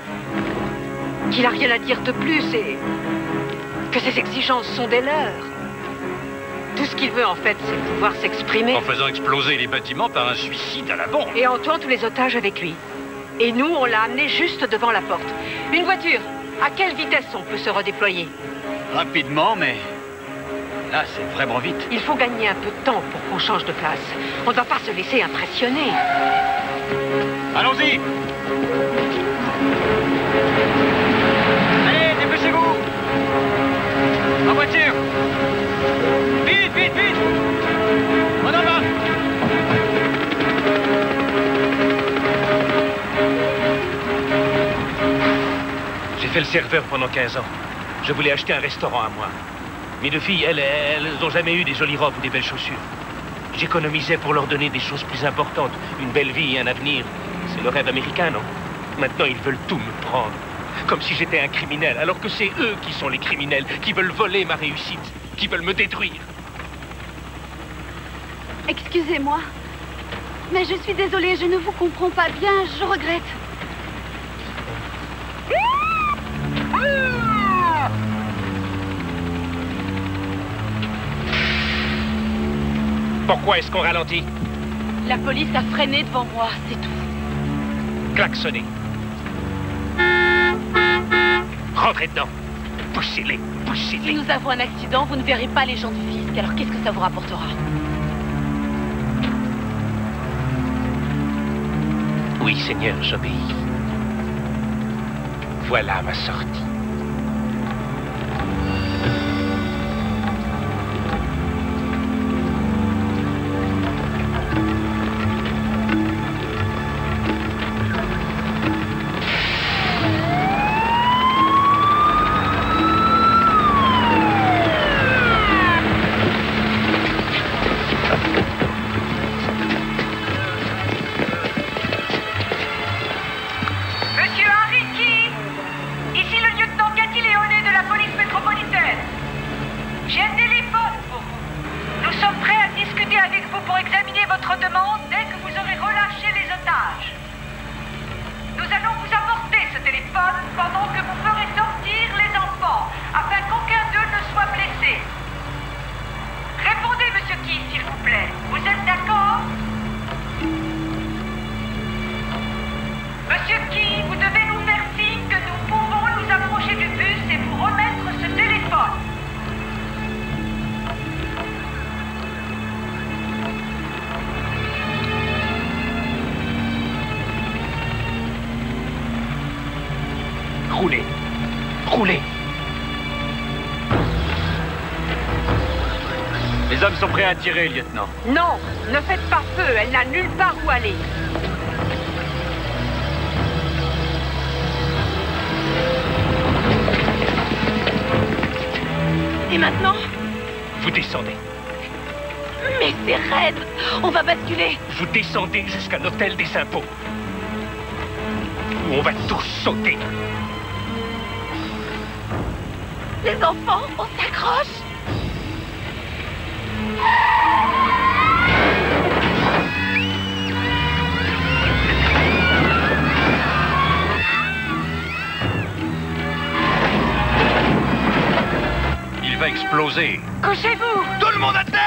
qu'il a rien à dire de plus et que ses exigences sont des leurs. Tout ce qu'il veut, en fait, c'est pouvoir s'exprimer. En faisant exploser les bâtiments par un suicide à la bombe. Et en tuant tous les otages avec lui. Et nous, on l'a amené juste devant la porte. Une voiture, à quelle vitesse on peut se redéployer? Rapidement, mais là, c'est vraiment vite. Il faut gagner un peu de temps pour qu'on change de place. On ne doit pas se laisser impressionner. Allons-y! Allez, dépêchez-vous! serveur pendant 15 ans. Je voulais acheter un restaurant à moi. Mes deux filles, elles n'ont jamais eu des jolies robes ou des belles chaussures. J'économisais pour leur donner des choses plus importantes. Une belle vie et un avenir. C'est le rêve américain, non? Maintenant, ils veulent tout me prendre. Comme si j'étais un criminel, alors que c'est eux qui sont les criminels, qui veulent voler ma réussite, qui veulent me détruire. Excusez-moi. Mais je suis désolée, je ne vous comprends pas bien, je regrette. Pourquoi est-ce qu'on ralentit? La police a freiné devant moi, c'est tout. Klaxonnez. Rentrez dedans. Poussez-les, poussez-les. Si nous avons un accident, vous ne verrez pas les gens du fisc, alors qu'est-ce que ça vous rapportera? Oui, Seigneur, j'obéis. Voilà ma sortie. Roulez. Roulez. Les hommes sont prêts à tirer, lieutenant. Non, ne faites pas feu, elle n'a nulle part où aller. Et maintenant? Vous descendez. Mais c'est raide. On va basculer. Vous descendez jusqu'à l'hôtel des impôts. Où on va tous sauter. Les enfants, on s'accroche. Il va exploser. Couchez-vous! Tout le monde à terre!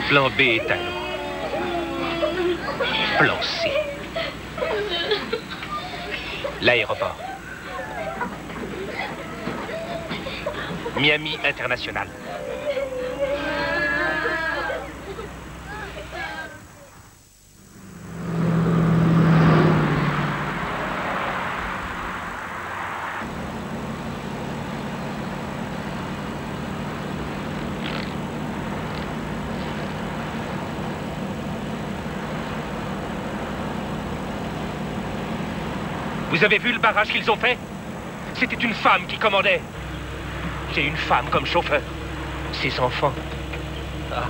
Plan B est à l'eau. Plan C. L'aéroport. Miami International. Vous avez vu le barrage qu'ils ont fait? C'était une femme qui commandait. J'ai une femme comme chauffeur. Ses enfants, ça,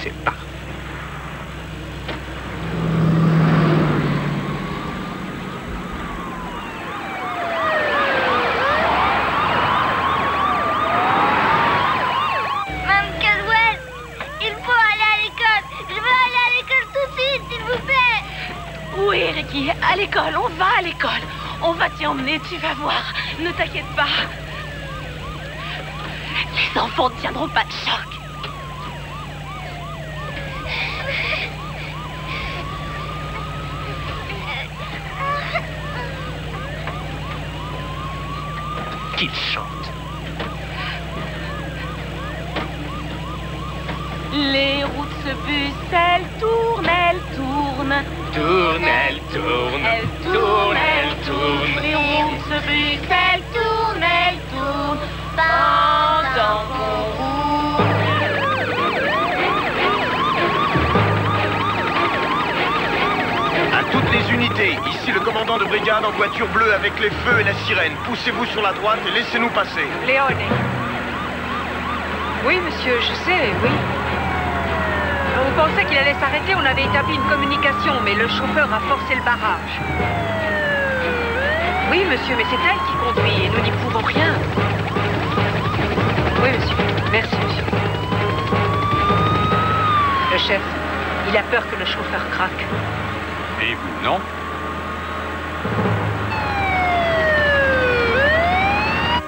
c'est parfait. Mme Caldwell, il faut aller à l'école. Je veux aller à l'école tout de suite, s'il vous plaît. Oui, Ricky, à l'école, on va à l'école. On va t'y emmener, tu vas voir. Ne t'inquiète pas. Les enfants ne tiendront pas de choc. Qu'il chante. Les roues de ce bus, elles tournent, elles tournent. Tourne, elle tourne. Elles tournent, elles tournent. Les roues de ce bus, elles tournent, elles tournent. Pendant qu'on roule. À toutes les unités, ici le commandant de brigade en voiture bleue avec les feux et la sirène. Poussez-vous sur la droite et laissez-nous passer. Léone. Oui, monsieur, je sais, oui. On pensait qu'il allait s'arrêter, on avait établi une communication, mais le chauffeur a forcé le barrage. Oui, monsieur, mais c'est elle qui conduit et nous n'y pouvons rien. Oui, monsieur. Merci, monsieur. Le chef, il a peur que le chauffeur craque. Et vous, non?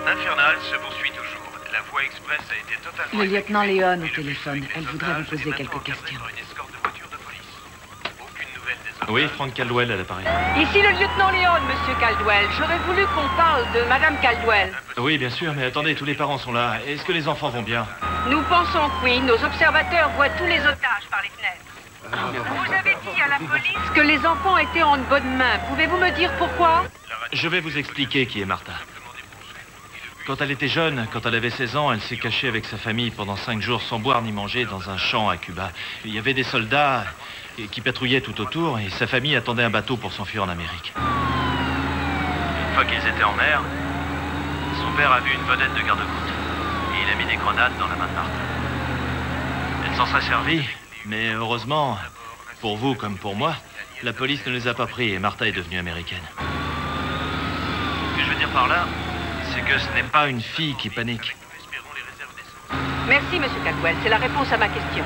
Infernal se poursuit toujours. La voie express a été totalement... Le lieutenant Léon au téléphone. Elle voudrait vous poser quelques questions. Oui, Frank Caldwell à l'appareil. Ici le lieutenant Léon, monsieur Caldwell. J'aurais voulu qu'on parle de madame Caldwell. Oui, bien sûr, mais attendez, tous les parents sont là. Est-ce que les enfants vont bien? Nous pensons que oui. Nos observateurs voient tous les otages par les fenêtres. Vous avez dit à la police que les enfants étaient en bonne main. Pouvez-vous me dire pourquoi? Je vais vous expliquer qui est Martha. Quand elle était jeune, quand elle avait 16 ans, elle s'est cachée avec sa famille pendant 5 jours sans boire ni manger dans un champ à Cuba. Il y avait des soldats qui patrouillaient tout autour et sa famille attendait un bateau pour s'enfuir en Amérique. Une fois qu'ils étaient en mer, son père a vu une vedette de garde-côte et il a mis des grenades dans la main de Martha. Elle s'en serait servie, mais heureusement, pour vous comme pour moi, la police ne les a pas pris et Martha est devenue américaine. Ce que je veux dire par là, c'est que ce n'est pas une fille qui panique. Merci, monsieur Caldwell. C'est la réponse à ma question.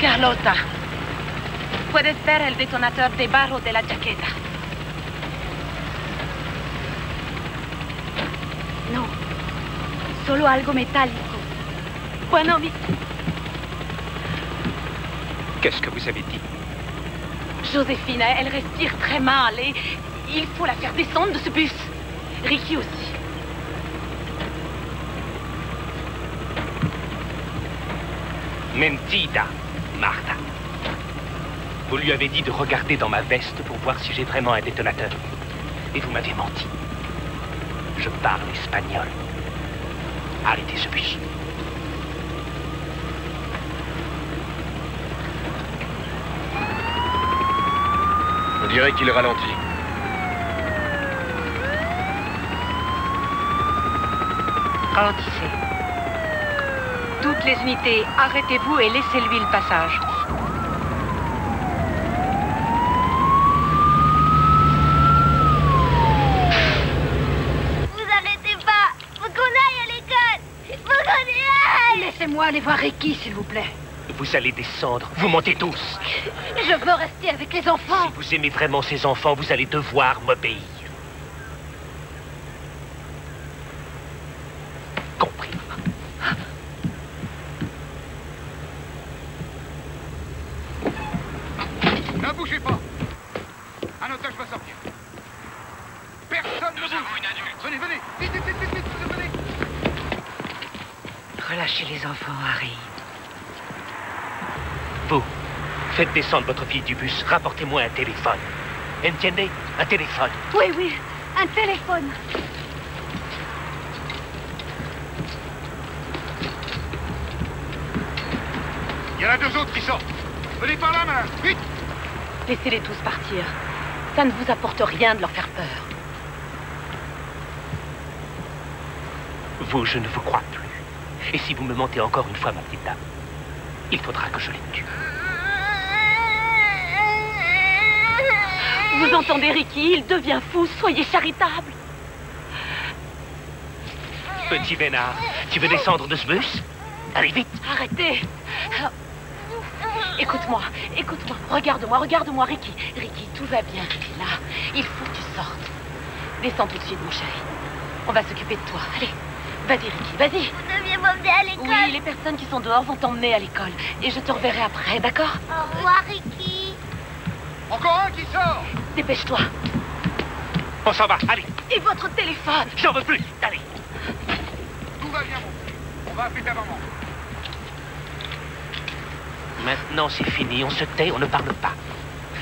Carlota, puedes ver el detonador debajo de la chaqueta. No, solo algo metálico. Bueno, mi... Qu'est-ce que vous avez dit? Joséphine, elle respire très mal et il faut la faire descendre de ce bus. Ricky aussi. Mentida, Martha. Vous lui avez dit de regarder dans ma veste pour voir si j'ai vraiment un détonateur. Et vous m'avez menti. Je parle espagnol. Arrêtez ce bus. On dirait qu'il ralentit. Ralentissez. Toutes les unités, arrêtez-vous et laissez-lui le passage. Vous arrêtez pas. Faut qu'on aille à l'école. Faut qu'on y aille. Laissez-moi aller voir Ricky, s'il vous plaît. Vous allez descendre. Vous mentez tous. Je veux rester avec les enfants. Si vous aimez vraiment ces enfants, vous allez devoir m'obéir. Compris. Ne bougez pas. Un otage va sortir. Personne ne bouge. Nous avons une adulte. Venez, venez. Vite, vite, vite, vite, vite, venez. relâcher les enfants, Harry. Vous, faites descendre votre fille du bus. Rapportez-moi un téléphone. Entiendez? Un téléphone. Oui, oui, un téléphone. Il y en a 2 autres qui sortent. Venez par là, madame. Vite! Laissez-les tous partir. Ça ne vous apporte rien de leur faire peur. Vous, je ne vous crois plus. Et si vous me mentez encore une fois, ma petite dame, il faudra que je les tue. Vous entendez, Ricky? Il devient fou. Soyez charitable. Petit vénard, tu veux descendre de ce bus? Allez, vite! Arrêtez. Écoute-moi, écoute-moi. Regarde-moi, Ricky. Ricky, tout va bien. Tu es là. Il faut que tu sortes. Descends tout de suite, mon chéri. On va s'occuper de toi. Allez, vas-y, Ricky, vas-y. Vous deviez m'emmener à l'école. Oui, les personnes qui sont dehors vont t'emmener à l'école. Et je te reverrai après, d'accord? Au revoir, Ricky. Encore un qui sort. Dépêche-toi. On s'en va, allez. Et votre téléphone? J'en veux plus, allez. Tout va bien, mon fils. On va appeler ta maman. Maintenant, c'est fini. On se tait, on ne parle pas.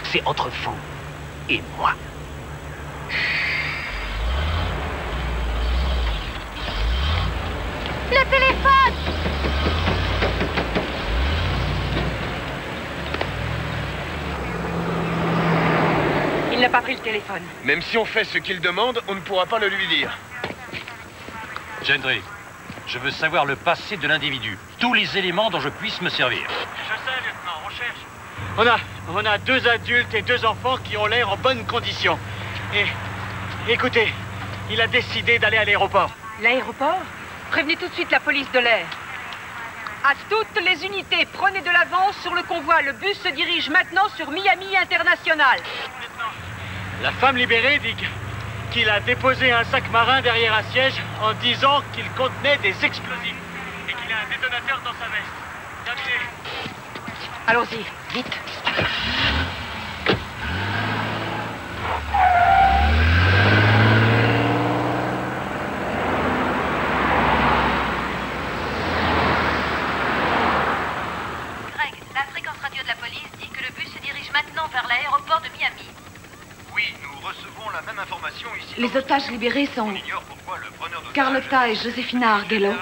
C'est entre vous et moi. Le téléphone! Il n'a pas pris le téléphone. Même si on fait ce qu'il demande, on ne pourra pas le lui dire. Gendry, je veux savoir le passé de l'individu. Tous les éléments dont je puisse me servir. Je sais, lieutenant, on cherche. On a 2 adultes et 2 enfants qui ont l'air en bonne condition. Et écoutez, il a décidé d'aller à l'aéroport. L'aéroport? Prévenez tout de suite la police de l'air. À toutes les unités, prenez de l'avance sur le convoi. Le bus se dirige maintenant sur Miami International. La femme libérée dit qu'il a déposé un sac marin derrière un siège en disant qu'il contenait des explosifs et qu'il a un détonateur dans sa veste. Terminé. Allons-y, vite. Greg, la fréquence radio de la police dit que le bus se dirige maintenant vers l'aéroport de Miami. Oui, nous recevons la même information ici. Les otages libérés sont Carlotta et Josefina Arguello,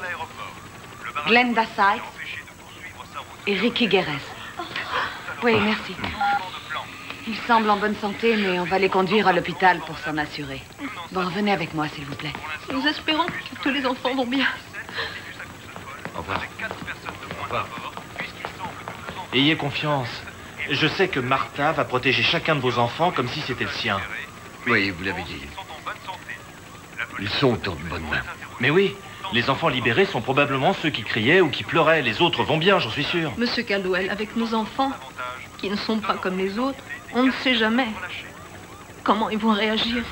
Glenda Sykes et Ricky Guerres. Oui, merci. Ils semblent en bonne santé, mais on va les conduire à l'hôpital pour s'en assurer. Bon, venez avec moi, s'il vous plaît. Nous espérons que tous les enfants vont bien. Au revoir. Ayez confiance. Je sais que Martha va protéger chacun de vos enfants comme si c'était le sien. Oui, vous l'avez dit. Ils sont en bonne main. Mais oui, les enfants libérés sont probablement ceux qui criaient ou qui pleuraient. Les autres vont bien, j'en suis sûr. Monsieur Caldwell, avec nos enfants, qui ne sont pas comme les autres, on ne sait jamais comment ils vont réagir.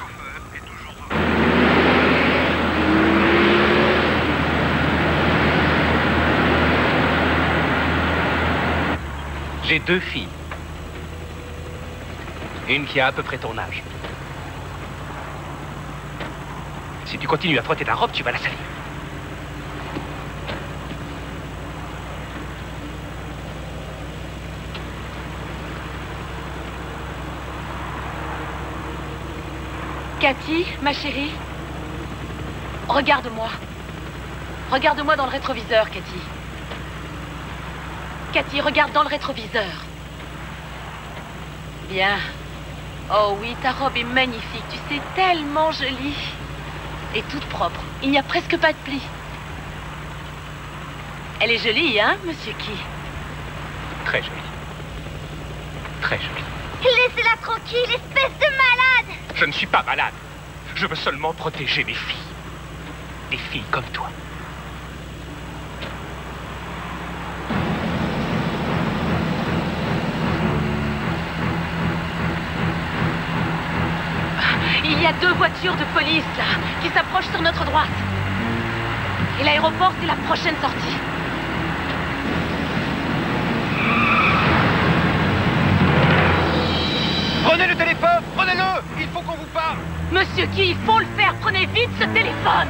J'ai 2 filles. Une qui a à peu près ton âge. Si tu continues à frotter ta robe, tu vas la salir. Cathy, ma chérie, regarde-moi. Regarde-moi dans le rétroviseur, Cathy. Cathy, regarde dans le rétroviseur. Bien. Oh oui, ta robe est magnifique. Tu sais, tellement jolie. Et toute propre. Il n'y a presque pas de plis. Elle est jolie, hein, monsieur Key? Très jolie. Très jolie. Laissez-la tranquille, espèce de malade! Je ne suis pas malade. Je veux seulement protéger mes filles. Des filles comme toi. Il y a 2 voitures de police, là, qui s'approchent sur notre droite. Et l'aéroport, c'est la prochaine sortie. Prenez le téléphone! Prenez-le! Il faut qu'on vous parle! Monsieur Key, il faut le faire! Prenez vite ce téléphone!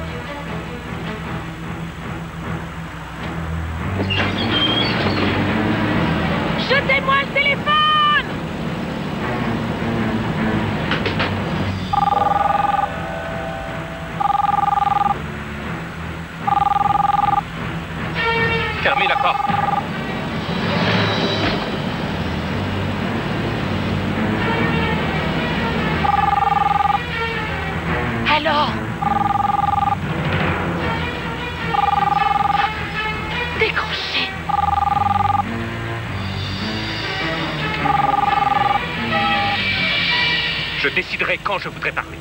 déciderai quand je voudrais parler.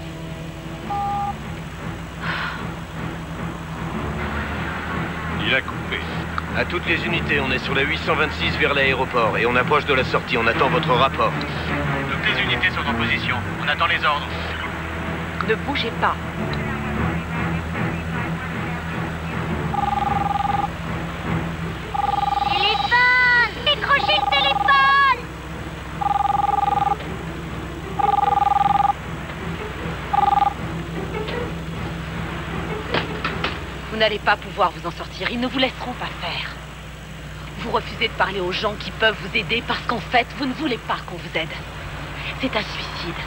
Il a coupé. À toutes les unités, on est sur la 826 vers l'aéroport et on approche de la sortie. On attend votre rapport. Toutes les unités sont en position. On attend les ordres. Ne bougez pas. Téléphone! Décrochez le téléphone! Vous n'allez pas pouvoir vous en sortir. Ils ne vous laisseront pas faire. Vous refusez de parler aux gens qui peuvent vous aider parce qu'en fait, vous ne voulez pas qu'on vous aide. C'est un suicide.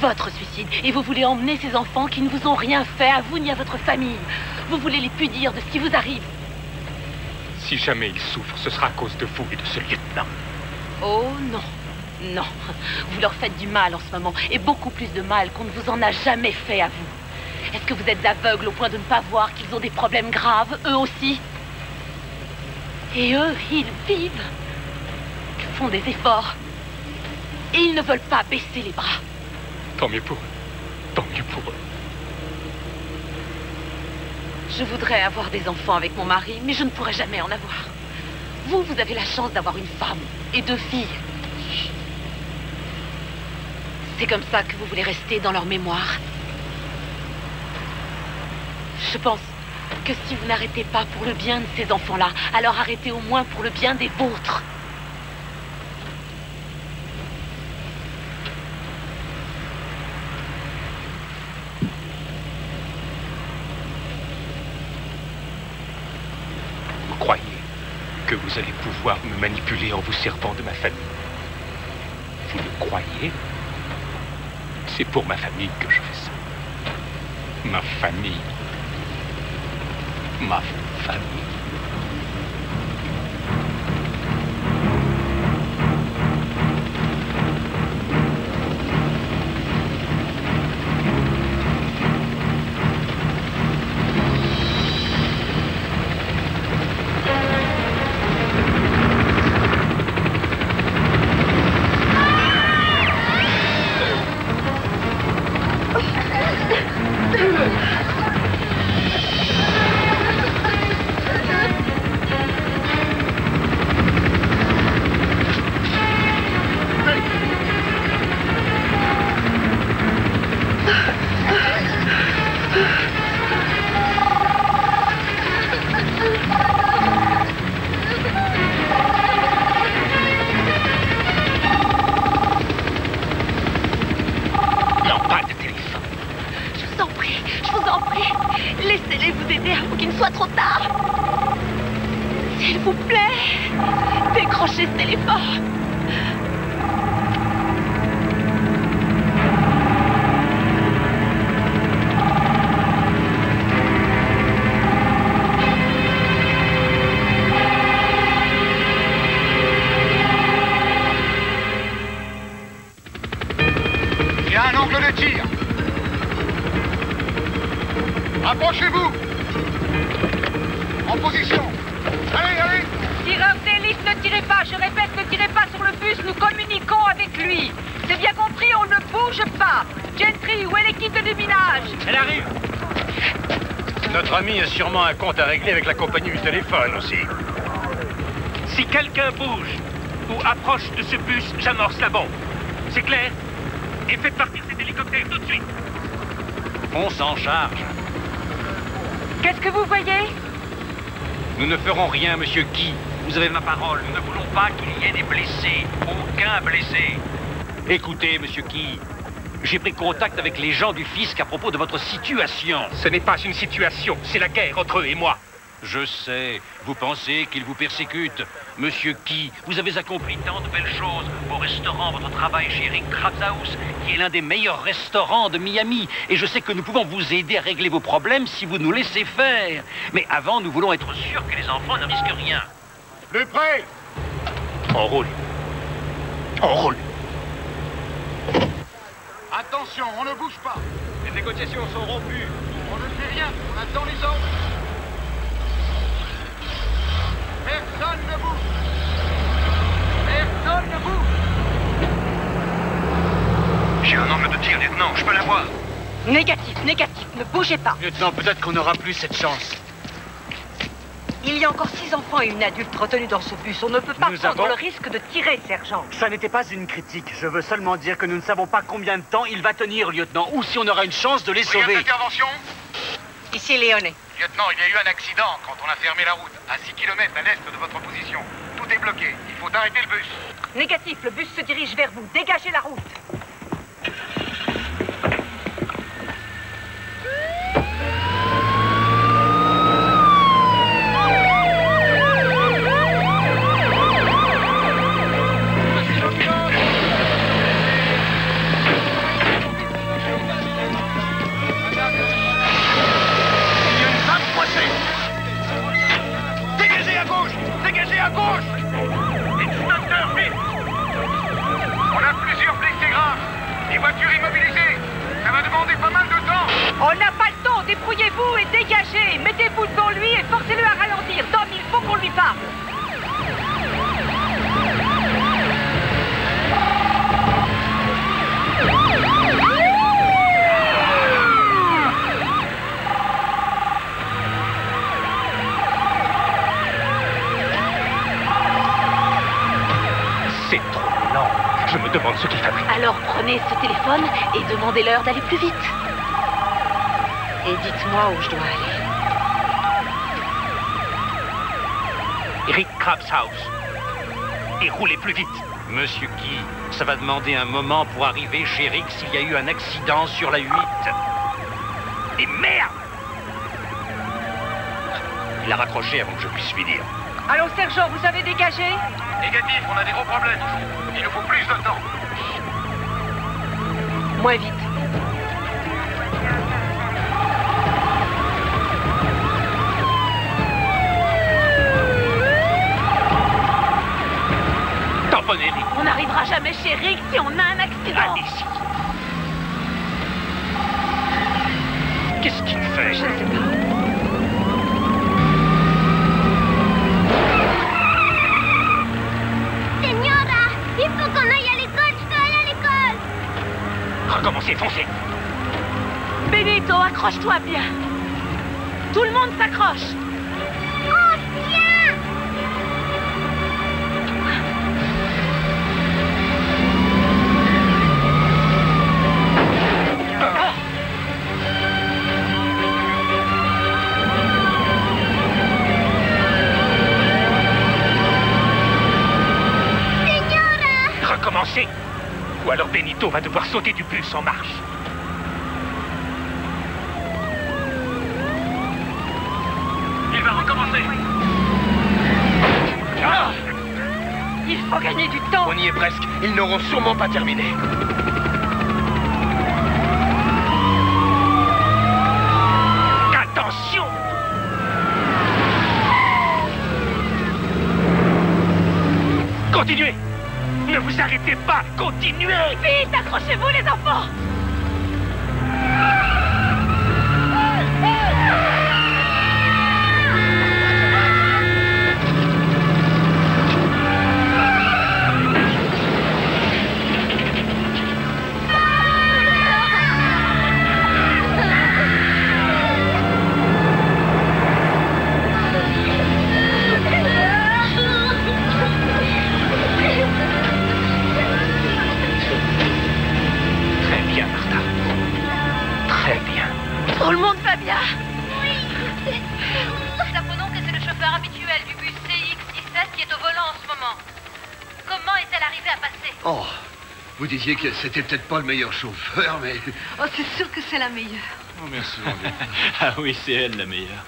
Votre suicide. Et vous voulez emmener ces enfants qui ne vous ont rien fait, à vous ni à votre famille. Vous voulez les punir de ce qui vous arrive. Si jamais ils souffrent, ce sera à cause de vous et de ce lieutenant. Oh non. Non. Vous leur faites du mal en ce moment. Et beaucoup plus de mal qu'on ne vous en a jamais fait à vous. Est-ce que vous êtes aveugle au point de ne pas voir qu'ils ont des problèmes graves, eux aussi? Et eux, ils vivent. Ils font des efforts. Et ils ne veulent pas baisser les bras. Tant mieux pour eux. Tant mieux pour eux. Je voudrais avoir des enfants avec mon mari, mais je ne pourrai jamais en avoir. Vous, vous avez la chance d'avoir une femme et 2 filles. C'est comme ça que vous voulez rester dans leur mémoire. Je pense que si vous n'arrêtez pas pour le bien de ces enfants-là, alors arrêtez au moins pour le bien des vôtres. Vous croyez que vous allez pouvoir me manipuler en vous servant de ma famille? Vous le croyez? C'est pour ma famille que je fais ça. Ma famille. Ma famille. Laissez-les vous aider avant qu'il ne soit trop tard. S'il vous plaît, décrochez ce téléphone. Il y a un angle de tir. Approchez-vous. En position. Allez, allez. Tireur d'élite, ne tirez pas. Je répète, ne tirez pas sur le bus. Nous communiquons avec lui. C'est bien compris, on ne bouge pas. Gentry, où est l'équipe de déminage? Elle arrive. Notre ami a sûrement un compte à régler avec la compagnie du téléphone aussi. Si quelqu'un bouge ou approche de ce bus, j'amorce la bombe. C'est clair? Et faites partir cet hélicoptère tout de suite. On s'en charge. Qu'est-ce que vous voyez? Nous ne ferons rien, monsieur Guy. Vous avez ma parole. Nous ne voulons pas qu'il y ait des blessés. Aucun blessé. Écoutez, monsieur Guy, j'ai pris contact avec les gens du fisc à propos de votre situation. Ce n'est pas une situation, c'est la guerre entre eux et moi. Je sais. Vous pensez qu'ils vous persécutent. Monsieur Key, vous avez accompli tant de belles choses. Vos restaurants, votre travail chez Eric Krabshaus, qui est l'un des meilleurs restaurants de Miami. Et je sais que nous pouvons vous aider à régler vos problèmes si vous nous laissez faire. Mais avant, nous voulons être sûrs que les enfants ne risquent rien. Le prêt. On roule. On roule. Attention, on ne bouge pas. Les négociations sont rompues. On ne fait rien, on attend les ordres. Personne ne bouge. Personne ne bouge. Négatif, négatif, ne bougez pas. Lieutenant, peut-être qu'on n'aura plus cette chance. Il y a encore 6 enfants et une adulte retenus dans ce bus. On ne peut pas prendre le risque de tirer, sergent. Ça n'était pas une critique. Je veux seulement dire que nous ne savons pas combien de temps il va tenir, lieutenant, ou si on aura une chance de les sauver. Intervention. Ici Léoné. Lieutenant, il y a eu un accident quand on a fermé la route, à 6 km à l'est de votre position. Tout est bloqué. Il faut arrêter le bus. Négatif, le bus se dirige vers vous. Dégagez la route. Dégagez à gauche! Extincteur, vite! On a plusieurs blessés graves. Les voitures immobilisées. Ça va demander pas mal de temps. On n'a pas le temps. Débrouillez-vous et dégagez. Mettez-vous devant lui et forcez-le à ralentir. Tom, il faut qu'on lui parle. C'est trop lent. Je me demande ce qu'il fabrique. Alors prenez ce téléphone et demandez-leur d'aller plus vite. Et dites-moi où je dois aller. Rick Krabs House. Et roulez plus vite. Monsieur Key, ça va demander un moment pour arriver chez Rick s'il y a eu un accident sur la 8. Et merde! Il a raccroché avant que je puisse lui dire. Allô, sergent, vous avez dégagé? Négatif, on a des gros problèmes. Il nous faut plus de temps. Moins vite. Tamponnez, Rick. On n'arrivera jamais chez Rick si on a un accident. Allez-y. Qu'est-ce qu'il fait? Je sais pas. Il faut qu'on aille à l'école, je veux aller à l'école. Recommencez, foncez. Benito, accroche-toi bien. Tout le monde s'accroche. Oh, tiens! Recommencez. Ou alors Benito va devoir sauter du bus en marche. Il va recommencer. Ah! Il faut gagner du temps. On y est presque. Ils n'auront sûrement pas terminé. Attention! Continuez! Ne vous arrêtez pas! Continuez! Vite, accrochez-vous les enfants! Tout le monde va bien? Oui. Nous apprenons que c'est le chauffeur habituel du bus CX-17 qui est au volant en ce moment. Comment est-elle arrivée à passer? Oh, vous disiez que c'était peut-être pas le meilleur chauffeur, mais... Oh, c'est sûr que c'est la meilleure. Oh, merci, mon Dieu. Ah oui, c'est elle la meilleure.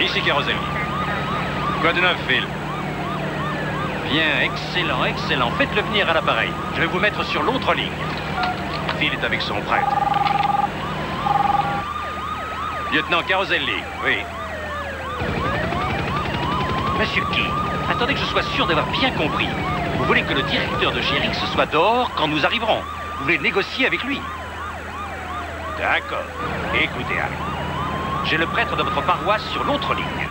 Ici Kérosène. Quoi de neuf, Phil? Bien, excellent, excellent. Faites-le venir à l'appareil. Je vais vous mettre sur l'autre ligne. Phil est avec son prêtre. Lieutenant Caroselli, oui. Monsieur Key, attendez que je sois sûr d'avoir bien compris. Vous voulez que le directeur de chez Rick soit dehors quand nous arriverons? Vous voulez négocier avec lui? D'accord. Écoutez, Harry. J'ai le prêtre de votre paroisse sur l'autre ligne.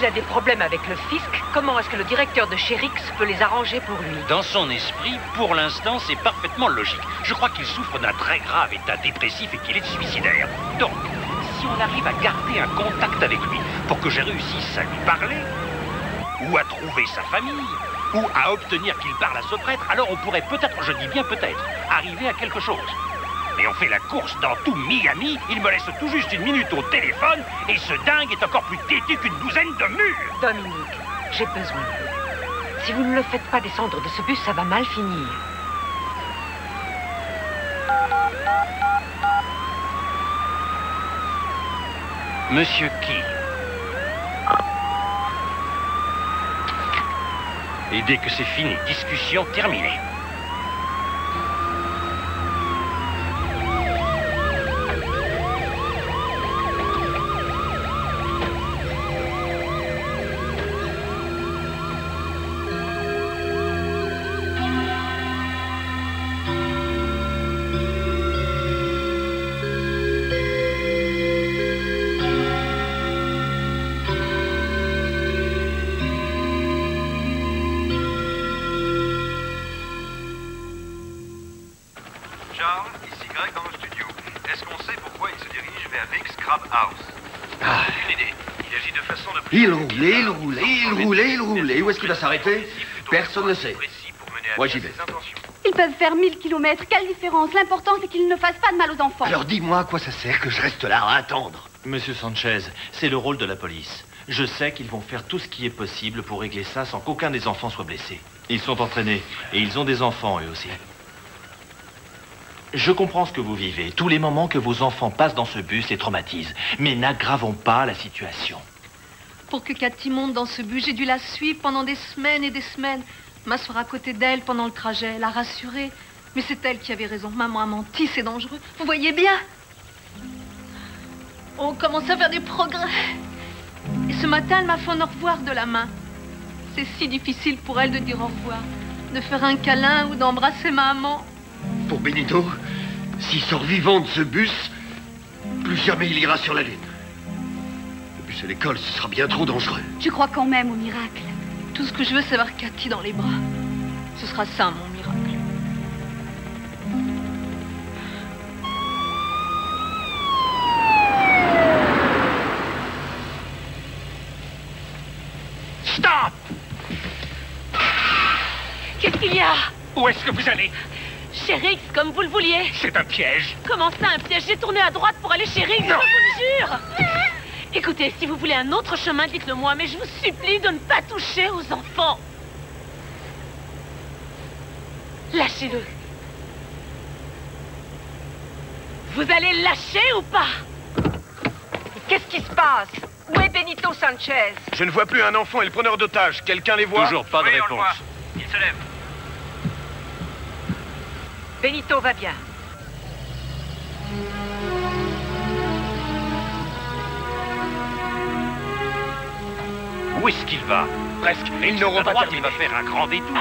qu'il a des problèmes avec le fisc, comment est-ce que le directeur de Chérix peut les arranger pour lui? Dans son esprit, pour l'instant, c'est parfaitement logique. Je crois qu'il souffre d'un très grave état dépressif et qu'il est suicidaire. Donc, si on arrive à garder un contact avec lui pour que je réussisse à lui parler, ou à trouver sa famille, ou à obtenir qu'il parle à ce prêtre, alors on pourrait peut-être, je dis bien peut-être, arriver à quelque chose. Et on fait la course dans tout Miami, il me laisse tout juste 1 minute au téléphone, et ce dingue est encore plus têtu qu'une douzaine de murs. Dominique, j'ai besoin de vous. Si vous ne le faites pas descendre de ce bus, ça va mal finir. Monsieur Key. Et dès que c'est fini, discussion terminée. Il roulait. Où est-ce qu'il va s'arrêter? Personne ne sait. Moi, j'y vais. Ils peuvent faire 1000 kilomètres. Quelle différence? L'important, c'est qu'ils ne fassent pas de mal aux enfants. Alors dis-moi à quoi ça sert que je reste là à attendre? Monsieur Sanchez, c'est le rôle de la police. Je sais qu'ils vont faire tout ce qui est possible pour régler ça sans qu'aucun des enfants soit blessé. Ils sont entraînés et ils ont des enfants, eux aussi. Je comprends ce que vous vivez. Tous les moments que vos enfants passent dans ce bus les traumatisent. Mais n'aggravons pas la situation. Pour que Cathy monte dans ce bus, j'ai dû la suivre pendant des semaines et des semaines. M'asseoir à côté d'elle pendant le trajet, la rassurer. Mais c'est elle qui avait raison. Maman a menti, c'est dangereux. Vous voyez bien? On commence à faire des progrès. Et ce matin, elle m'a fait un au revoir de la main. C'est si difficile pour elle de dire au revoir. De faire un câlin ou d'embrasser maman. Pour Benito, s'il sort vivant de ce bus, plus jamais il ira sur la Lune. Le bus à l'école, ce sera bien trop dangereux. Je crois quand même au miracle. Tout ce que je veux, c'est avoir Cathy dans les bras. Ce sera ça, mon miracle. Stop! Qu'est-ce qu'il y a? Où est-ce que vous allez? Chez Rix, comme vous le vouliez. C'est un piège. Comment ça, un piège? J'ai tourné à droite pour aller chez Rix, je vous le jure. Écoutez, si vous voulez un autre chemin, dites-le moi, mais je vous supplie de ne pas toucher aux enfants. Lâchez-le. Vous allez le lâcher ou pas? Qu'est-ce qui se passe? Où est Benito Sanchez? Je ne vois plus un enfant et le preneur d'otage. Quelqu'un les voit? Toujours pas de réponse. Il se lève. Benito va bien. Où est-ce qu'il va? Presque. Ils n'auront pas terminé. Il va faire un grand détour.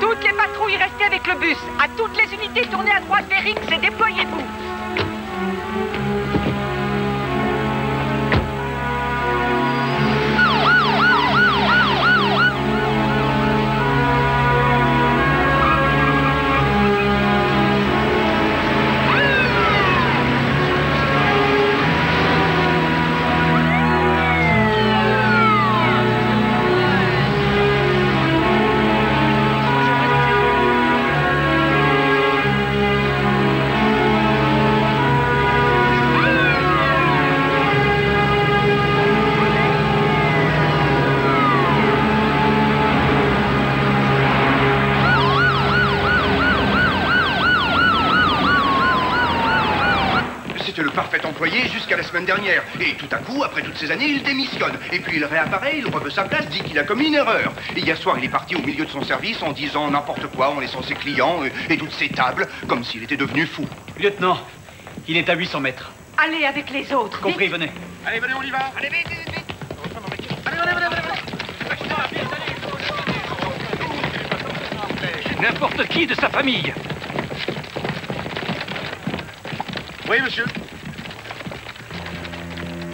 Toutes les patrouilles restez avec le bus. À toutes les unités, tournez à droite vers Rix et déployez-vous. Jusqu'à la semaine dernière. Et tout à coup, après toutes ces années, il démissionne. Et puis il réapparaît, il reveut sa place, dit qu'il a commis une erreur. Et hier soir, il est parti au milieu de son service en disant n'importe quoi, en laissant ses clients et toutes ses tables, comme s'il était devenu fou. Lieutenant, il est à 800 mètres. Allez avec les autres. Compris, venez. Allez, venez, on y va. Allez, vite, vite, vite. Allez. N'importe qui de sa famille. Oui, monsieur.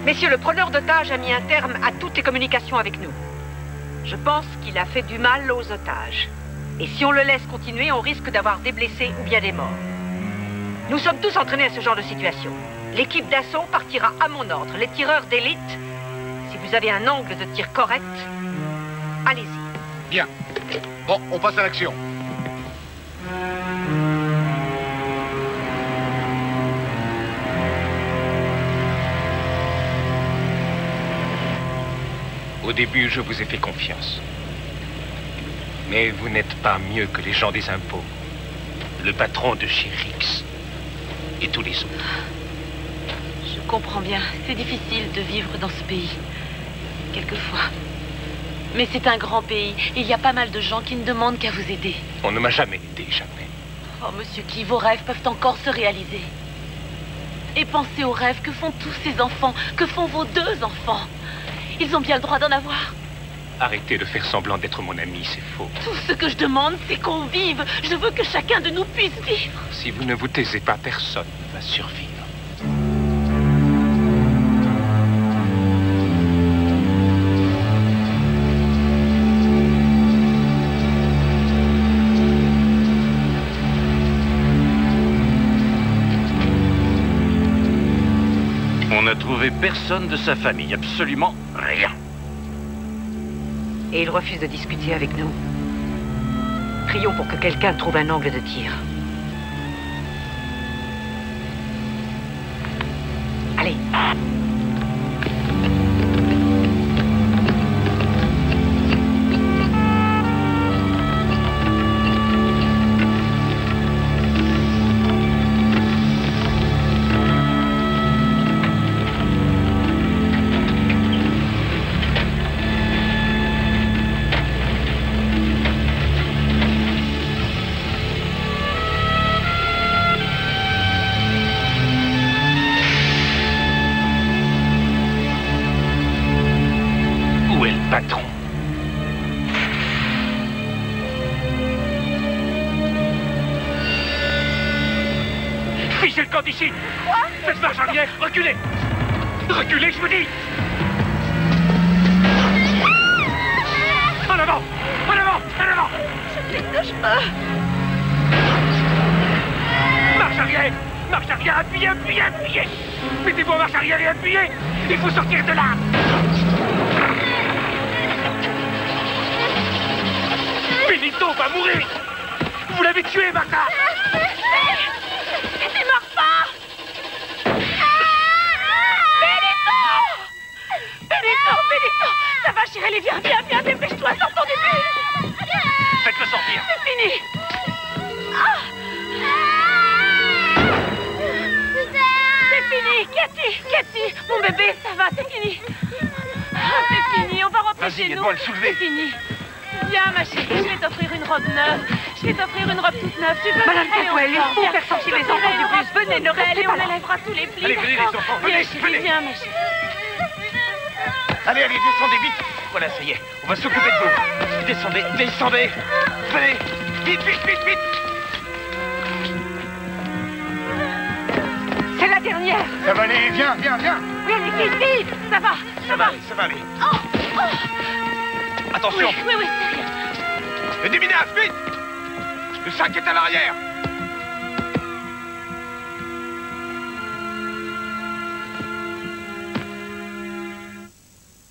Messieurs, le preneur d'otages a mis un terme à toutes les communications avec nous. Je pense qu'il a fait du mal aux otages. Et si on le laisse continuer, on risque d'avoir des blessés ou bien des morts. Nous sommes tous entraînés à ce genre de situation. L'équipe d'assaut partira à mon ordre. Les tireurs d'élite, si vous avez un angle de tir correct, allez-y. Bien. Bon, on passe à l'action. Au début, je vous ai fait confiance. Mais vous n'êtes pas mieux que les gens des impôts, le patron de chez Rix et tous les autres. Je comprends bien. C'est difficile de vivre dans ce pays. Quelquefois. Mais c'est un grand pays. Il y a pas mal de gens qui ne demandent qu'à vous aider. On ne m'a jamais aidé, jamais. Oh, Monsieur Key, vos rêves peuvent encore se réaliser. Et pensez aux rêves que font tous ces enfants, que font vos 2 enfants. Ils ont bien le droit d'en avoir. Arrêtez de faire semblant d'être mon ami, c'est faux. Tout ce que je demande, c'est qu'on vive. Je veux que chacun de nous puisse vivre. Si vous ne vous taisez pas, personne ne va survivre. On n'a trouvé personne de sa famille, absolument rien. Et il refuse de discuter avec nous. Prions pour que quelqu'un trouve un angle de tir. Allez. Patron. Fichez le camp d'ici. Quoi? Faites marche arrière, reculez. Reculez, je vous dis. En avant. En avant. En avant. Je fais ce que je peux. Marche arrière. Marche arrière, appuyez, appuyez, appuyez. Mettez-vous en marche arrière et appuyez. Il faut sortir de là. Benito va mourir. Vous l'avez tué, Martha. Tu meurs pas. Benito. Ça va, chérie, viens, dépêche-toi, sors du bus. Faites-le sortir. C'est fini. C'est fini, Cathy, mon bébé, ça va, c'est fini. C'est fini, on va rentrer chez nous. Aide-moi à le soulever. C'est fini. Viens, ma chérie, je vais t'offrir une robe neuve. Je vais t'offrir une robe toute neuve. Tu peux Madame Allez, Catwell, il faut sort. faire sortir les enfants du bus. Venez, ne restez Allez, pas on là. enlèvera tous les plis. Allez, venez, les d'accord? enfants, Viens, venez, chérie, venez. viens, ma chérie. Allez, descendez vite. Voilà, ça y est. On va s'occuper de vous. Descendez. Venez. Vite. C'est la dernière. Ça va aller, viens. Viens, les filles, vite. Ça va aller. Oh. Attention. Oui, c'est rien. Le déminage, vite. Le sac est à l'arrière.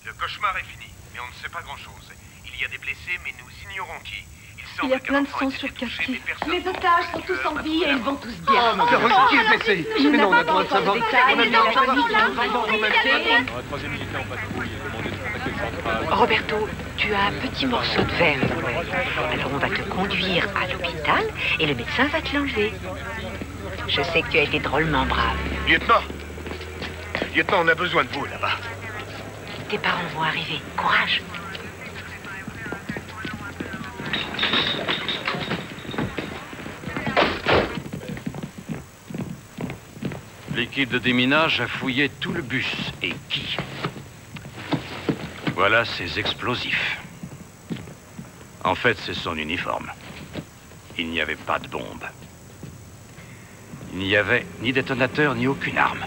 Le cauchemar est fini, mais on ne sait pas grand-chose. Il y a des blessés, mais nous ignorons qui. Il y a plein de sang sur Cathy. Les otages sont tous en vie et ils vont tous bien. Oh, mon Dieu, qui est blessé? Mais non, on a le droit de savoir. Roberto, tu as un petit morceau de verre. Alors on va te conduire à l'hôpital et le médecin va te l'enlever. Je sais que tu as été drôlement brave. Lieutenant, on a besoin de vous là-bas. Tes parents vont arriver. Courage. L'équipe de déminage a fouillé tout le bus. Et qui? Voilà ses explosifs. En fait, c'est son uniforme. Il n'y avait pas de bombe. Il n'y avait ni détonateur, ni aucune arme.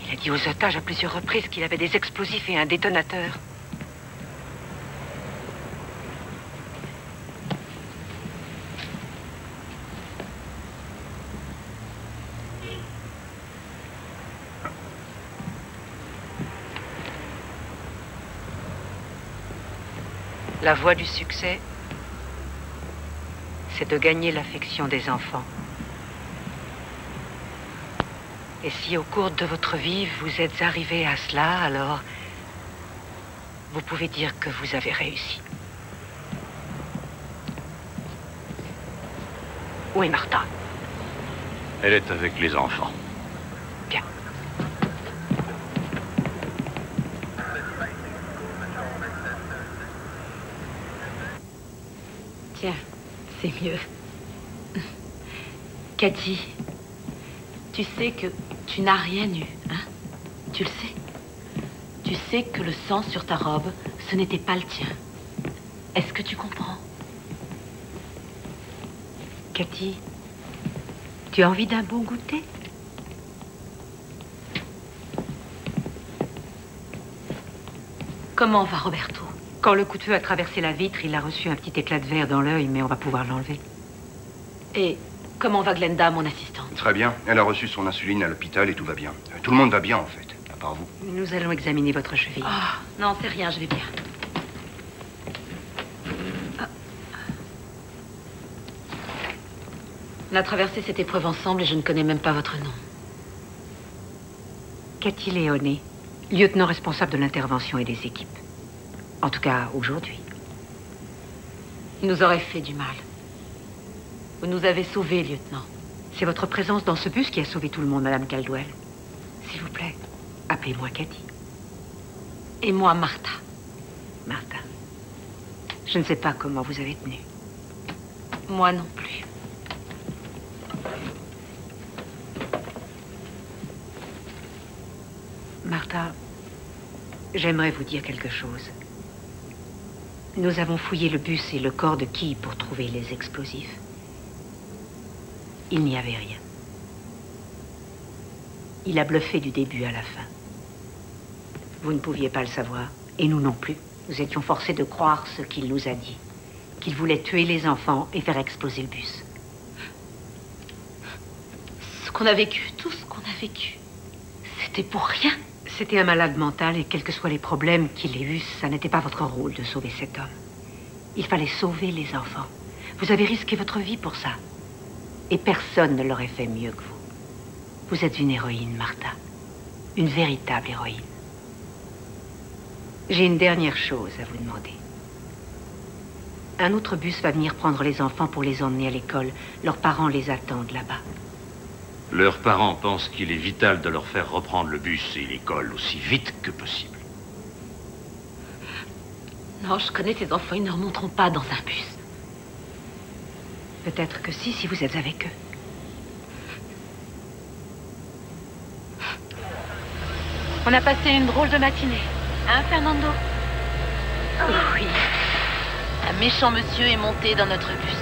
Il a dit aux otages à plusieurs reprises qu'il avait des explosifs et un détonateur. La voie du succès, c'est de gagner l'affection des enfants. Et si au cours de votre vie, vous êtes arrivé à cela, alors vous pouvez dire que vous avez réussi. Où est Martha? Elle est avec les enfants. Bien. Tiens, c'est mieux. Cathy, tu sais que tu n'as rien eu, hein? Tu le sais. Tu sais que le sang sur ta robe, ce n'était pas le tien. Est-ce que tu comprends? Cathy, tu as envie d'un bon goûter? Comment va Roberto? Quand le coup de feu a traversé la vitre, il a reçu un petit éclat de verre dans l'œil, mais on va pouvoir l'enlever. Et comment va Glenda, mon assistante? Très bien. Elle a reçu son insuline à l'hôpital et tout va bien. Tout le monde va bien, en fait, à part vous. Nous allons examiner votre cheville. Ah, non, c'est rien, je vais bien. On a traversé cette épreuve ensemble et je ne connais même pas votre nom. Cathy Léoné, lieutenant responsable de l'intervention et des équipes. En tout cas, aujourd'hui. Il nous aurait fait du mal. Vous nous avez sauvés, lieutenant. C'est votre présence dans ce bus qui a sauvé tout le monde, Madame Caldwell. S'il vous plaît, appelez-moi Cathy. Et moi, Martha. Martha. Je ne sais pas comment vous avez tenu. Moi non plus. Martha, j'aimerais vous dire quelque chose. Nous avons fouillé le bus et le corps de Key pour trouver les explosifs. Il n'y avait rien. Il a bluffé du début à la fin. Vous ne pouviez pas le savoir, et nous non plus. Nous étions forcés de croire ce qu'il nous a dit. Qu'il voulait tuer les enfants et faire exploser le bus. Ce qu'on a vécu, tout ce qu'on a vécu, c'était pour rien. C'était un malade mental et quels que soient les problèmes qu'il ait eus, ça n'était pas votre rôle de sauver cet homme. Il fallait sauver les enfants. Vous avez risqué votre vie pour ça. Et personne ne l'aurait fait mieux que vous. Vous êtes une héroïne, Martha. Une véritable héroïne. J'ai une dernière chose à vous demander. Un autre bus va venir prendre les enfants pour les emmener à l'école. Leurs parents les attendent là-bas. Leurs parents pensent qu'il est vital de leur faire reprendre le bus et l'école aussi vite que possible. Non, je connais ces enfants, ils ne remonteront pas dans un bus. Peut-être que si vous êtes avec eux. On a passé une drôle de matinée. Hein, Fernando? Oui. Un méchant monsieur est monté dans notre bus.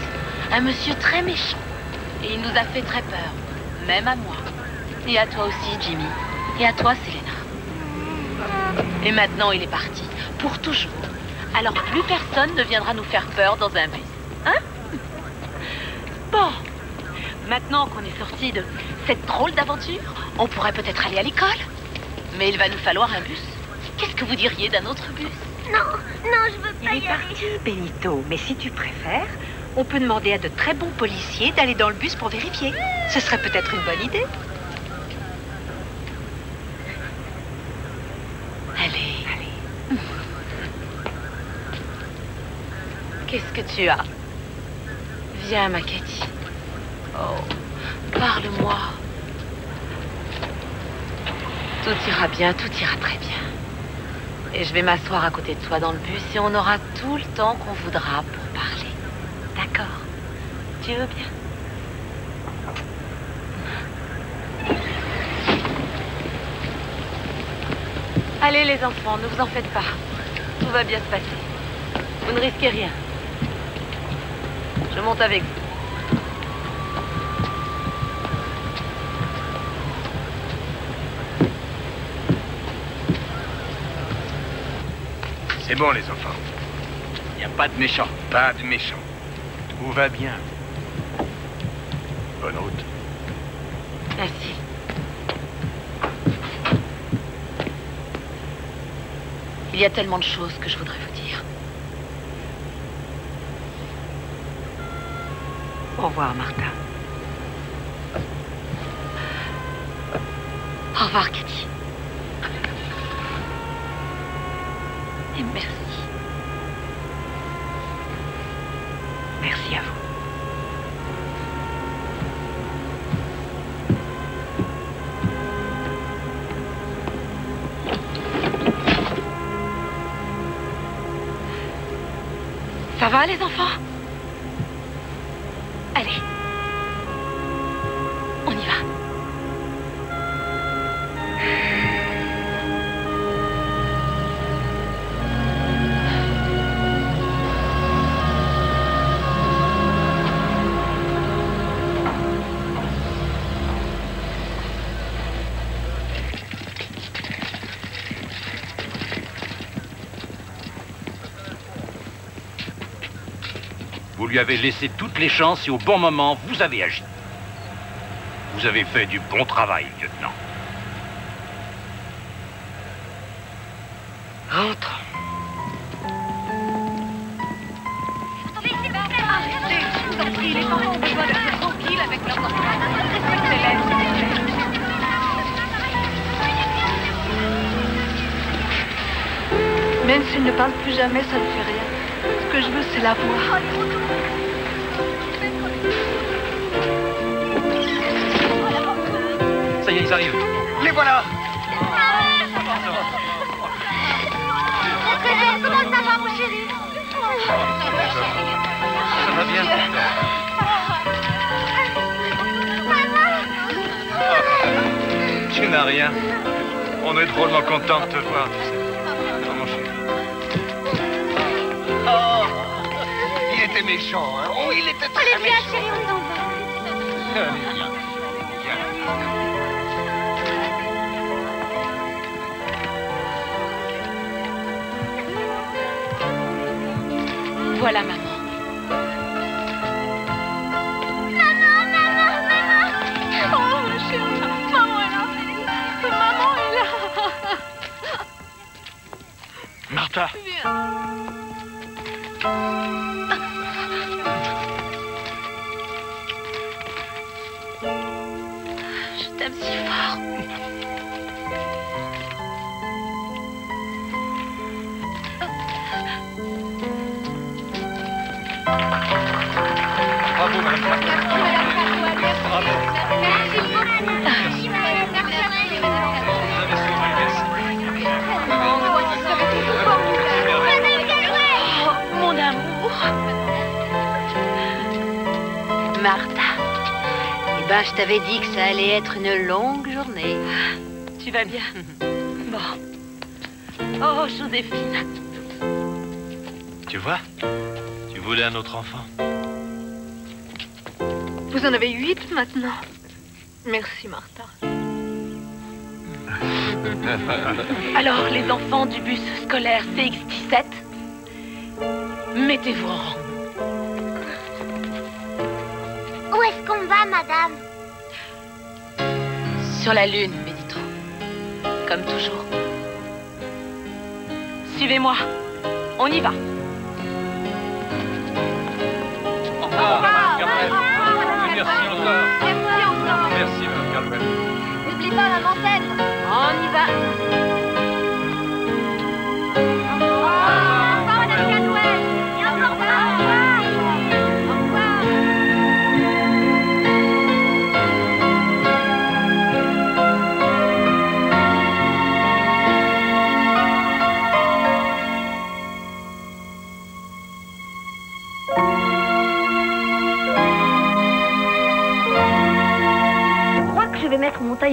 Un monsieur très méchant. Et il nous a fait très peur. Même à moi. Et à toi aussi, Jimmy. Et à toi, Selena. Et maintenant, il est parti. Pour toujours. Alors plus personne ne viendra nous faire peur dans un bus. Hein? Bon. Maintenant qu'on est sorti de cette drôle d'aventure, on pourrait peut-être aller à l'école. Mais il va nous falloir un bus. Qu'est-ce que vous diriez d'un autre bus? Non, je veux pas y aller. Il est parti, Benito. Mais si tu préfères, on peut demander à de très bons policiers d'aller dans le bus pour vérifier. Ce serait peut-être une bonne idée. Allez. Qu'est-ce que tu as? Viens, ma Cathy. Oh, parle-moi. Tout ira bien, tout ira très bien. Et je vais m'asseoir à côté de toi dans le bus et on aura tout le temps qu'on voudra pour parler. D'accord? Tu veux bien? Allez les enfants, ne vous en faites pas. Tout va bien se passer. Vous ne risquez rien. Je monte avec vous. C'est bon, les enfants. Il n'y a pas de méchants. Pas de méchants. Tout va bien. Bonne route. Merci. Il y a tellement de choses que je voudrais vous dire. Au revoir, Martha. Au revoir, Cathy. Et merci. Merci à vous. Ça va, les enfants? Allez. On y va. Vous lui avez laissé toutes les chances et au bon moment, vous avez agi. Vous avez fait du bon travail, lieutenant. Rentre. Arrêtez, je vous en prie, les enfants ont besoin d'être tranquilles avec leurs enfants. Respectez-les, s'il vous plaît. Même s'il ne parle plus jamais, ça ne fait rien. Ce que je veux, c'est la voir. Ça y est, ils arrivent. Les voilà. Comment ça va, mon chéri? Ça va bien. Tu n'as rien. On est drôlement content de te voir, tu sais. Oh, mon chéri. Oh, il était méchant, hein. Oh, il était très Allez, viens, méchant. chérie, on s'en va. Allez, viens. Voilà, maman. Oh, ma chérie, maman est là. Maman est là. Martha. Je t'aime si fort. Bravo, madame. Bravo. Merci beaucoup. Merci, madame. Oh, mon amour. Martha. Eh ben, je t'avais dit que ça allait être une longue journée. Tu vas bien? Bon. Oh, Joséphine. Tu vois? Tu voulais un autre enfant. Vous en avez 8 maintenant. Merci, Martha. Alors, les enfants du bus scolaire CX-17, mettez-vous en rang. Où est-ce qu'on va, madame? Sur la lune, Benito. Comme toujours. Suivez-moi. On y va. Au revoir, madame Carmel. Merci encore. Merci, madame Carmel. N'oublie pas la montagne. On y va. Au revoir, madame Cadwell. Et encore au revoir. Au revoir. Je crois que je vais mettre mon tailleur